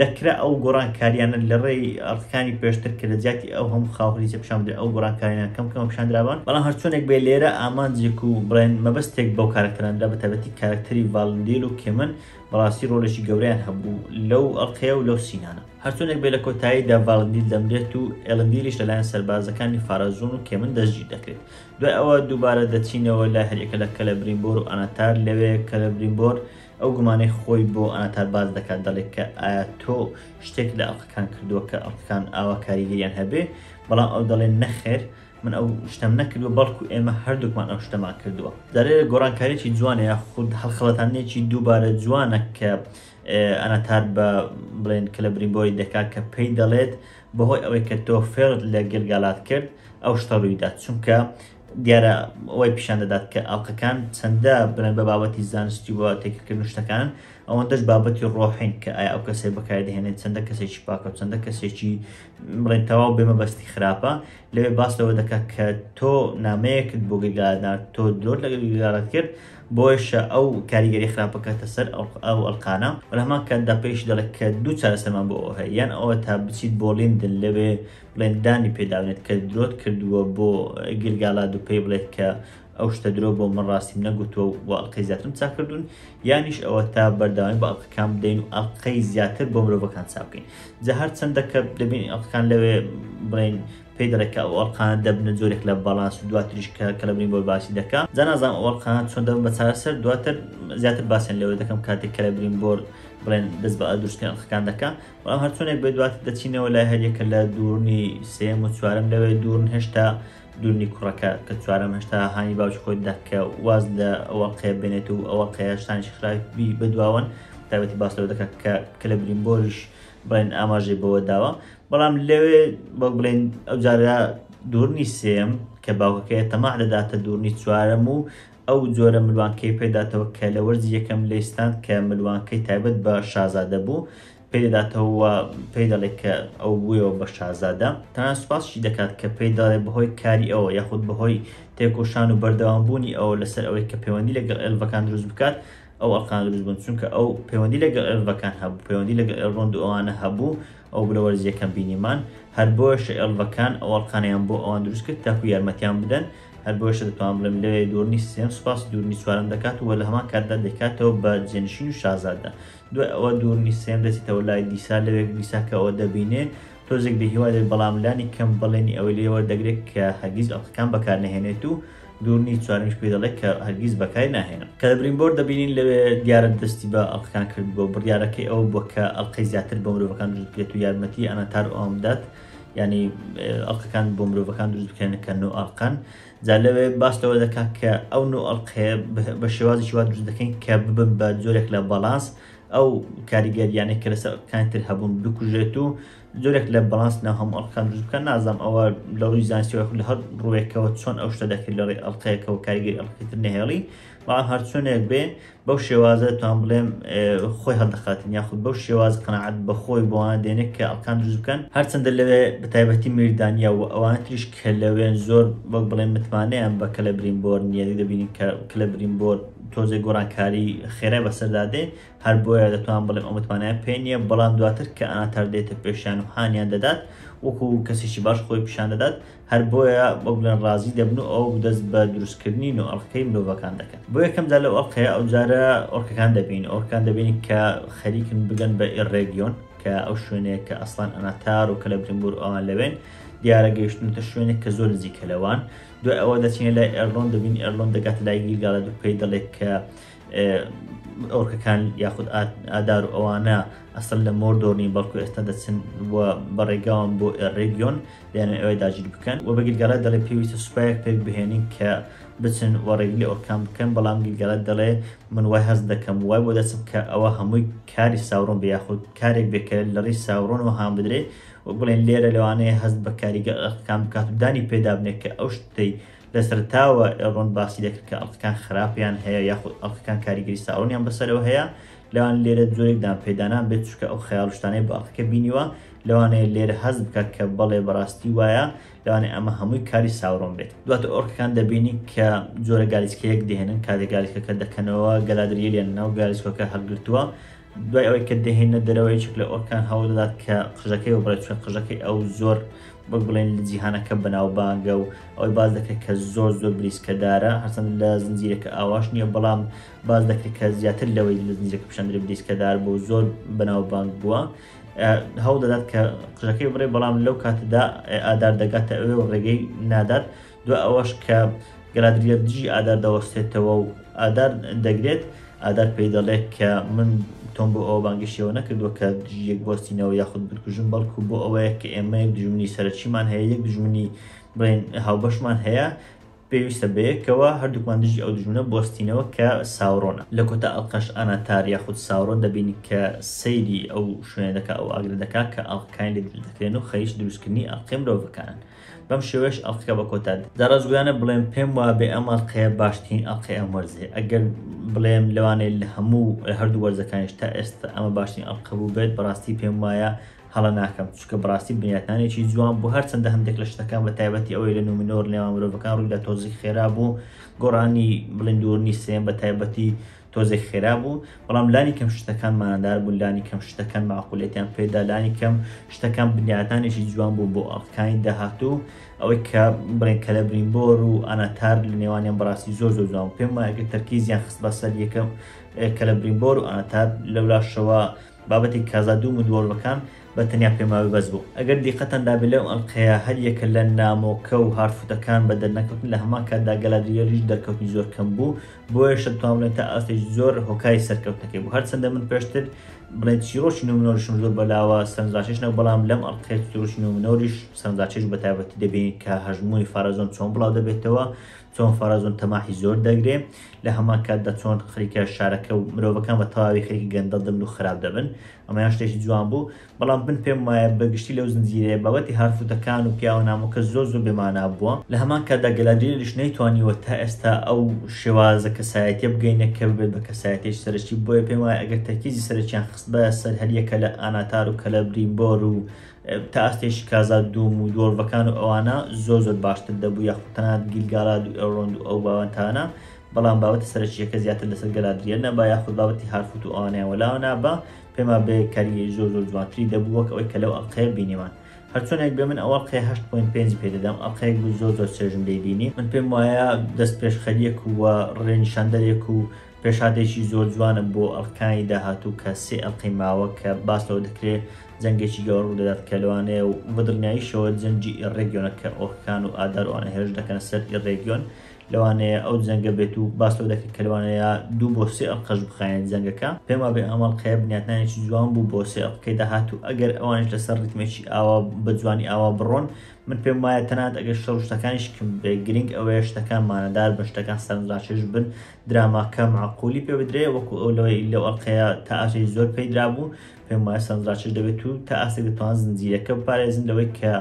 دەکرا ئەو گۆڕانکاریانە لە ڕێی ئەڵقەکانی پێشتر کە لە جیاتی ئەو هەموو خاوەنیچە پیشان بدرێت ئەو گۆڕانکاریان کەم پیشاندرابان بەڵام هەرچۆنێک بێ لێرە ئامانجێک و بڵێن مەبەستێک بەو کارکتەراندا بەتایبەتی کارکتەری ڤالندیل و کێمن بەڕاستی ڕۆلێکی گەورەیان هەبوو لەو ئەڵقەیە و لەو سینانە هەرچۆنێک بێ لە کۆتاییدا ڤالندیل دەمرێت و ئێلندیلیش لەلایەن سەربازەکانی فارازۆن و کێمن دەستگیر دەکرێت دوای ئەوە دووبارە دەچینەوە لای هەریەکە لە کە لە برینبۆر و ئەناتار لەوێ کە لە برینبۆر ئەو گومانەی خۆی بۆ ئەناتار باز دەکات دەڵێت کە ئایا تۆ شتێک لە ئەڵقەکان کردووە کە ئەڵقەکان ئاوا کاریگەریان هەبێ بەڵام ئەو دەڵێن نەخێر من ئەو شتم نەکردووە بەڵکو ئێمە هەردووکمان ئەو شتەمان کردووە دەرێت گۆڕانکاریی جوانە یا خود هەڵخەڵەتانێکی دووبارە جوانە کە ئەناتار بە بڵێن کە لە برینبۆری دەکات کە پێی دەڵێت بەهۆی ئەوەی کە تۆ فێرت لە گلگالات کرد ئەو شتە ڕوویدات چونکە دیارە ئەوەی پیشان دەدات کە ئەڵقەکان چەندە بنەن بە بابەتی زانستی بۆ تێکردن شتەکان ئەوەندەش بابەتی ڕۆحین کە ئایا ئەو کەسێ بەکاردێنێت چەندە کەسێکی پاکە و چەندە کەسێکی بڵێن تەواو بێمەبەستی خراپە لەوێ باس لەوە دەکات کە تۆ نامەیەکت بۆ گەلگاران تۆ درۆت لەگەڵ گەلگارات کرد بۆیشە ئەو کاریگەری خراپەکەتە سەر ئەو ئەڵقانە و لە هەمان کاتدا پێش دەڵێت کە دوو چارەسەرمان بۆ ئەوە هەیە یان ئەوە تا بچیت بۆ لیندن لەوێ بڵێن دانی پێداونێت کە درۆت کردووە بۆ گلگالات و پێی بڵێت کە ئەو شتە درۆ بۆ من ڕاستیم نەگوتووە و ئەڵقەی زیاترم چاکردوون یانیش ئەوە تا بەرداوای بە ئەڵقەکان بدەین و ئەڵقەی زیاتر بۆ مرۆڤەکان چاکەین جا هەر چەندە کە دەبین ئەڵقەکان لەوێ بڵێن پێی دەڵێت کە ئەو ئەڵقانە دەبنە جۆرێک لە بەڵانس و دواتریش کە لە برینبۆر باسی دەکات جا نازانم ئەو ئەڵقانە چۆن دەبن بە چارەسەر دواتر زیاتر باسییان لەوێ دەکەم کاتێک کە لە برینبۆر بڵێن دەست بە دروستکردن ئەڵقەکان دەکات بەڵام هەرچۆنێک بێ دواتر دەچینەوە لای هەریەکە لە دوورنی سێم و چوارەم لەوێ دوورن هێشتا دوورنی کوڕەکە کە چوارەم هێشتا هانی باوکی خۆی دەکە واز لە ئەوەڵقەیە بێنێت و ئەوەڵقەیە شتانیشی خراپی بەدواون تایبەتی باس لەوە دەکات کە لە برینبۆریش بڵێن ئاماژەی بەوە داوە بەڵام لەوێ بۆ بڵێن ئەو جارە دوورنی سێم کە باوکەکەیە تەماع دەداتە دوورنی چوارەم و ئەو جۆرە ملوانکەی پێداتەوە کە لە وەرزی یەکەم لەیستان کە ملوانکەی تایبەت بە شازادە بوو پێی دەداتەوە پێی دەڵێت کە ئەو بوویەوە بە شازادە تەنانەت سوپاسشی دەکات کە پێی دەڵێت بەهۆی کاری ئەوە یاخود بەهۆی تێکۆشان و بەردەوامبوونی ئەوە لەسەر ئەوەی کە پەیوەندی لەگەڵ ئێلڤەکان دروست بکات ئەو ئەڵقان دروست بوون چونکە ئەو پەیوەندی لەگەڵ ئێلڤەکان هەبوو پەیوەندی لەگەڵ ئێڵڕۆند و ئەوانە هەبوو ئەو لە وەرزیەکەم بینیمان هەر بۆیشە ئێلڤەکان ئەو ئەڵقانیان بۆ ئەوان دروست کرد تاکو یارمەتیان بدەن هەر بۆیشە دەتوانم بڵێم لەوێ دوورنی سێم سوپاس دوورنی چوارەم دەکات و لە هەمان کاتدا دەکاتەوە بە جێنشین و شازادە دوای ئەوە دوورنی سێم دەچێتەوە لای دیسا لەوێ دیسا کە ئەوە دەبینێ تۆزێک بە هیوا دێت بەڵام لانی کەم بەڵێنی ئەوەی لێوە دەگرێت کە هەرگیز ئەڵقەکان بەکار نەهێنێت و دوورنی چوارمیش پێ دەڵێت کە هەرگیز بەکاری ناهێنن کە لە برینبۆر دەبینین لەوێ دیارە دەستی بە ئەڵقەکان کرد بۆ بڕیارەکەی ئەو بۆ کە ئەڵقەی زیاتر بۆ مرۆڤەکان دروست بکرێت و یارمەتی ئەناتار ئەوم دات ینی ئەڵقەکان بۆ مرۆڤەکان دروست بکەن کە نوێ ئەڵقەن جا لەوێ باس لەوە دەکات کە ئەو نوێ ئەڵقەیە بە شێوازی وا دروست دەکەین کە ببن بە جۆرێک لە بەڵانس ئەو کاریگەریانەی کە لەسەر ئەڵقەکان تر هەبوون بکوژێت و جۆرێک لە بەڵانس ناو هەموو ئەڵقەکان دروست بکەن نازانم ئەوە لە ڕووی زانستیەوە لە هەر ڕوویەکەوە چۆن ئەو شتە دەکرێت لە ڕێی ئەڵقەیەکەوە کاریگەری ئەڵقەی تر نەهێڵی بەڵام هەر چۆنێک بێ بەو شێوازە توان بڵێم خۆی هەڵدەخاتن یاخود بەو شێواز قەناعەت بە خۆی بۆوانە دێنێت کە ئەڵقەکان دروست بکەن هەرچەندە لەوێ بەتایبەتی میردانیا و ئەوانە تریش کە لەوێن زۆر وەک بڵێن متمانەیان بە کە لە برینبۆر نییە دەبینین کە لە برینبۆر تۆزێک گۆڕانکاری خێرای بەسەردادێ هەر بۆیە دەتوان بڵێم ئەو متمانەیە پێ نییە بەڵام دواتر کە ئەناتار دێتە پێشیان و هانیان دەدات وەکو کەسێکی باش خۆی پیشان دەدات هەر بۆیە بە بڵێن ڕازی دەبن و ئەو دەست بە دروستکردنی و ئەڵقەی مرۆڤەکان دەکەن بۆ یەکەم جار لەو ئەڵقەیە ئەو جارە ئۆرکەکان دەبین ئۆرکان دەبینی کە خەریکن بگەن بە ئێڕێگیۆن کە ئەو شوێنەیە کە ئەسڵان ئەناتار و کە لە برینبۆر ئەوان لەوێن دیارە گەیشتنتە شوێنێک کە زۆر نزیکە لەوان دوای ئەوە دەچینە لای ئێرلۆن دەبین ئێرلۆن دەگات لای گیلگالات و پێی دەڵێت کە ئۆرکەکان یاخود ئادار و ئەوانە ئەسڵ لە مۆردۆرنی بەڵکو ئێستا دەچن بەڕێگاوان بۆ ڕێگیۆن دەیانێت ئەوەی داگیر بکەن و بە گیلگالات دەڵێ پێویستە سوپایەک پێک بهێنین کە بچن وەڕێگلی ئۆرکان بکەن بەڵام گیلگالات دەڵێ من وای هەست دەکەم وای بۆ دەچم کە ئەوە هەمووی کاری ساوڕۆن بە یاخود کارێک بێکە لە ڕێی ساوڕۆنەوە هاان بدرێ و بڵێن لێرە لەوانەیە هەست بە کاریگە ئەڵقەکان بکات و دانی پێدا بنێت کە ئەو شتەی لەسەرتاوە ئێڕۆن باسی دەکرد کە ئەڵقەکان خراپیان هەیە یاخود ئەڵقەکان کاریگەری ساوڕۆنیان بەسەرەوە هەیە لەوان لێرە جۆرێکدان پێدانان بێت چکە ئەو خەیاڵشتانەی بە ئەڵقەکە بینیوە لەوانەیە لێرە هەست بکات کە بەڵێ بەڕاستی وایە لەوانێ ئەمە هەمووی کاری ساوڕۆن بێت دواتە ئۆرکەکان دەبینی کە جۆرە گالیسکەیەک دێنن کاتێک گالیسکەکە دەکەنەوە گەلادریێلیان ناو گالیسکۆکە هەڵگرتووە دوای ئەوەی کە دەهێنە دەرەوەی چک لە ئۆرکان هەوڵ دەدات کە قژەکەی و بڵێت چون قژەکەی ئەو زۆر بەک بڵێن لە جیهانەکە بەناوبانگە و ئەوەی باز دەکرێت کە زۆر بریسکەدارە هەرچەند لە زنجیرەکە ئاواش نییە بەڵام باز دەکرێت کە زیاتر لەوەی لە زنجیرەکە پیشاندرێ بریسکەدار بۆ زۆر بەناوبانگ بووە هەوڵ دەدات کە قژەکەی بڕێ بەڵام لەو کاتەدا ئادار دەگاتە ئەوێ و ڕێگەی نادات دوای ئەوەش کە گەلادریە دژی ئادار دەوەستێتەوە و ئادار دەگرێت ئادار پێی دەڵێت کە من تۆم بۆ ئەوە بانگشتەوە نەکردووە کە دژیەک بۆستینەوە یاخود بکوژم بەڵکو بۆ ئەوەیە کە ئێمە یەک دژمنی سەرچیمان هەیە یەک دژمنی بڵێن هاوبەشمان هەیە پێویستە بەیەکەوە هەردووکمان دژی ئەو دژمنە بۆستینەوە کە ساوڕۆنە لە کۆتا ئەڵقەش ئەناتار یاخود ساوڕۆن دەبینی کە سەیری ئەو شوێنە دەکات ئەو ئاگرە دەکات کە ئەڵقەکانی لێ دروست دەکرێن و خەریک دروستکردنی ئەڵقەی مرۆڤەکانن. بەم شێوەیەش ئەڵقەکە بە کۆتا دەڕازگویانە بڵێم پێم وایە بێ ئەم ئەڵقەیە باشترین ئەڵقەی ئەم وەرزەیە. ئەگەر بڵێم لەوانەیە لە هەموو هەردوو وەرزەکانیش تا ئێستا ئەمە باشترین ئەڵقە بوو بێت، بەڕاستی پێم وایە هەڵە ناکەم، چونکە بەڕاستی بنیاتانێکی جوان بوو. هەرچەندە هەندێک لە شتەکان بە تایبەتی ئەوەی لە نومینۆر لێوان مرۆڤەکان ڕوویدا تۆزێک خێرا بوو، گۆڕانی بڵێن دوورنی سێم بە تایبەتی تۆزێک خێرا بوو، بەڵام لانی کەم شتەکان مانەدار بوون، لانی کەم شتەکان معقولێتیان پێدا، لانی کەم شتەکان بنیاتانێکی جوان بوو بۆ ئەڵقەکانی داهاتوو. ئەوەی کە بڵێن کەلەبرینبۆر و ئەناتار لە نێوانیان بەڕاستی زۆر جوان پێم وایە ئەگەر تەرکیزیان خست بەسەر یەکەم کەلەبرینبۆر و ئەناتار لەولاشەوە بابەتی کازادوم و دۆڵەکان بە تەنیا پێماوی بەس بوو. ئەگەر دیقەتەندا بێ لەو ئەڵقەیە هەر یەکە لە نامۆکە و هارفوتەکان بە دەرنەکەوتن لە هەمان کاتدا گەلادریەریش دەرکەوتنی زۆر کەم بوو، بۆیە شتوان بڵێن تا ئاستێک زۆر هۆکاری سەرکەوتنەکەی بوو. هەرچەندە من پێشتر بڵێن چیرۆکی نومنۆریشم زۆر بەلاوە سەرنجڕاکێش نەبوو، بەڵام لەم ئەڵقەیە چیرۆکی نومنۆریش سەرنجڕاکێش بە تایبەتی دەبینیت کە هەژمونی فارەزۆن چۆن بڵاو دەبێتەوە، چۆن فارەزۆن تەماحی زۆر دەگرێ، لە هەمان کاتدا چۆن خەریکە شارەکە و مرۆڤەکان بە تەواوی خەریکی گەندەڵ دەبن و خراپ دەبن. ئەمەیان شتێکی جوان بوو، بەڵام بن پێم وایە بەگشتی لەو زنجیرەیە بابەتی هارفوتەکان و پیاوە نامۆکە زۆر بێمانا بووە. لە هەمان کاتدا گەلادریەریش نەیتوانیوە تا ئێستا ئەو شێوازە کەسایەتیە بگەینە کە ببێت بە کەسایەتیش سەرەکی، بۆیە پێم وایە ئەگەر تەرکیزی سەرەکیان خست بە سەر هەر یەکە لە ئاناتار و کەلەبرینبۆر و تا ئاستێکی کازادوم و دۆڵڤەکان و ئەوانە زۆر باشتر دەبوو، یاخود تەنانەت گیلگالاد و ئەوڕۆند و ئەو باوەنتانە، بەڵام بابەتی سەرەکیەکە زیاتر لەسەر گەلادریە نەبا، یاخود بابەتی هارفوت و ئەوانەیان وەلاوە نابا، پێما بێ کاریگەری زۆر جوانتری دەبوو وەک ئەوەی کە لەو ئەڵقەیە بینیمان. هەرچۆنێک بێ من ئەو ئەڵقەیە 8.5 پێ دەدەم، ئەڵقەیەک بوو زۆر چێژم دەیبینی. من پێم وایە دەست پێشخەریەک و ڕێنیشاندەرێک و پێشادێکی زۆر جوانە بۆ ئەڵقەکانی داهاتوو کە سێ ئەڵقەی ماوە کە باسەوە دەکرێت جەنگێکی گەور ڕوو دەدات کە لەوانەیە و بەدڵنیاییشەوە جەنگی ئێڕێگیۆنە کە ئۆرکان و ئادار وانە هێرش دەکەن سەر ئێڕێگیۆن، لەوانەیە ئەو جەنگە بێت و باسەوە دەکرێت کە لەوانەیە 2 بۆ 3 ئەڵقەش بخایەن جەنگەکە. پێما بێ ئەم ئەڵقەیە بنیاتانێکی جوان بوو بۆ سێ ئەڵقەی داهاتوو. ئەگەر ئەوانش لەسەر ڕیتمێکی ئاوا بە جوانی ئاوا بڕۆن، من پێم وایە تەنانەت ئەگەر شتەکانیش بێ گرنگ ئەوەیە شتەکان مانەدار بن، شتەکان سەرنجڕاکێش بن، دراماکە معقولی پێ بدرێ، وەکو ئەو لەو ئەڵقەیە تا ئاستێکی زۆر پێیدرا بوو. پێم وایە سەرنجڕاکێش دەبێت و تا ئاستێک دەتوانن زنجیرەکە بپارێزن لەوەی کە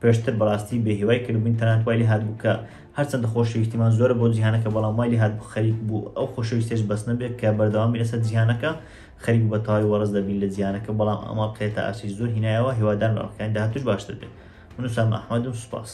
پێشتر بەڕاستی بێهیوای کردبووین، تەنانەت وای لێ هاتبوو کە هەرچەندە خۆشەویستیمان زۆرە بۆ جیهانەکە، بەڵام وای لێ هاتبوو خەریک بوو ئەو خۆشەویستیش بەس نەبێت کە بەردەوام بێت لەسەر جیهانەکە، خەریک بە تەواوی وەڕز دەبین لە جیهانەکە. بەڵام ئەم ئەڵقەیە تا ئاستێکی زۆر هینایەوە، هیوادارم لە ئەڵقەکانی داهاتووش باشتر بێت. من وسام ئەحمەدم، سوپاس.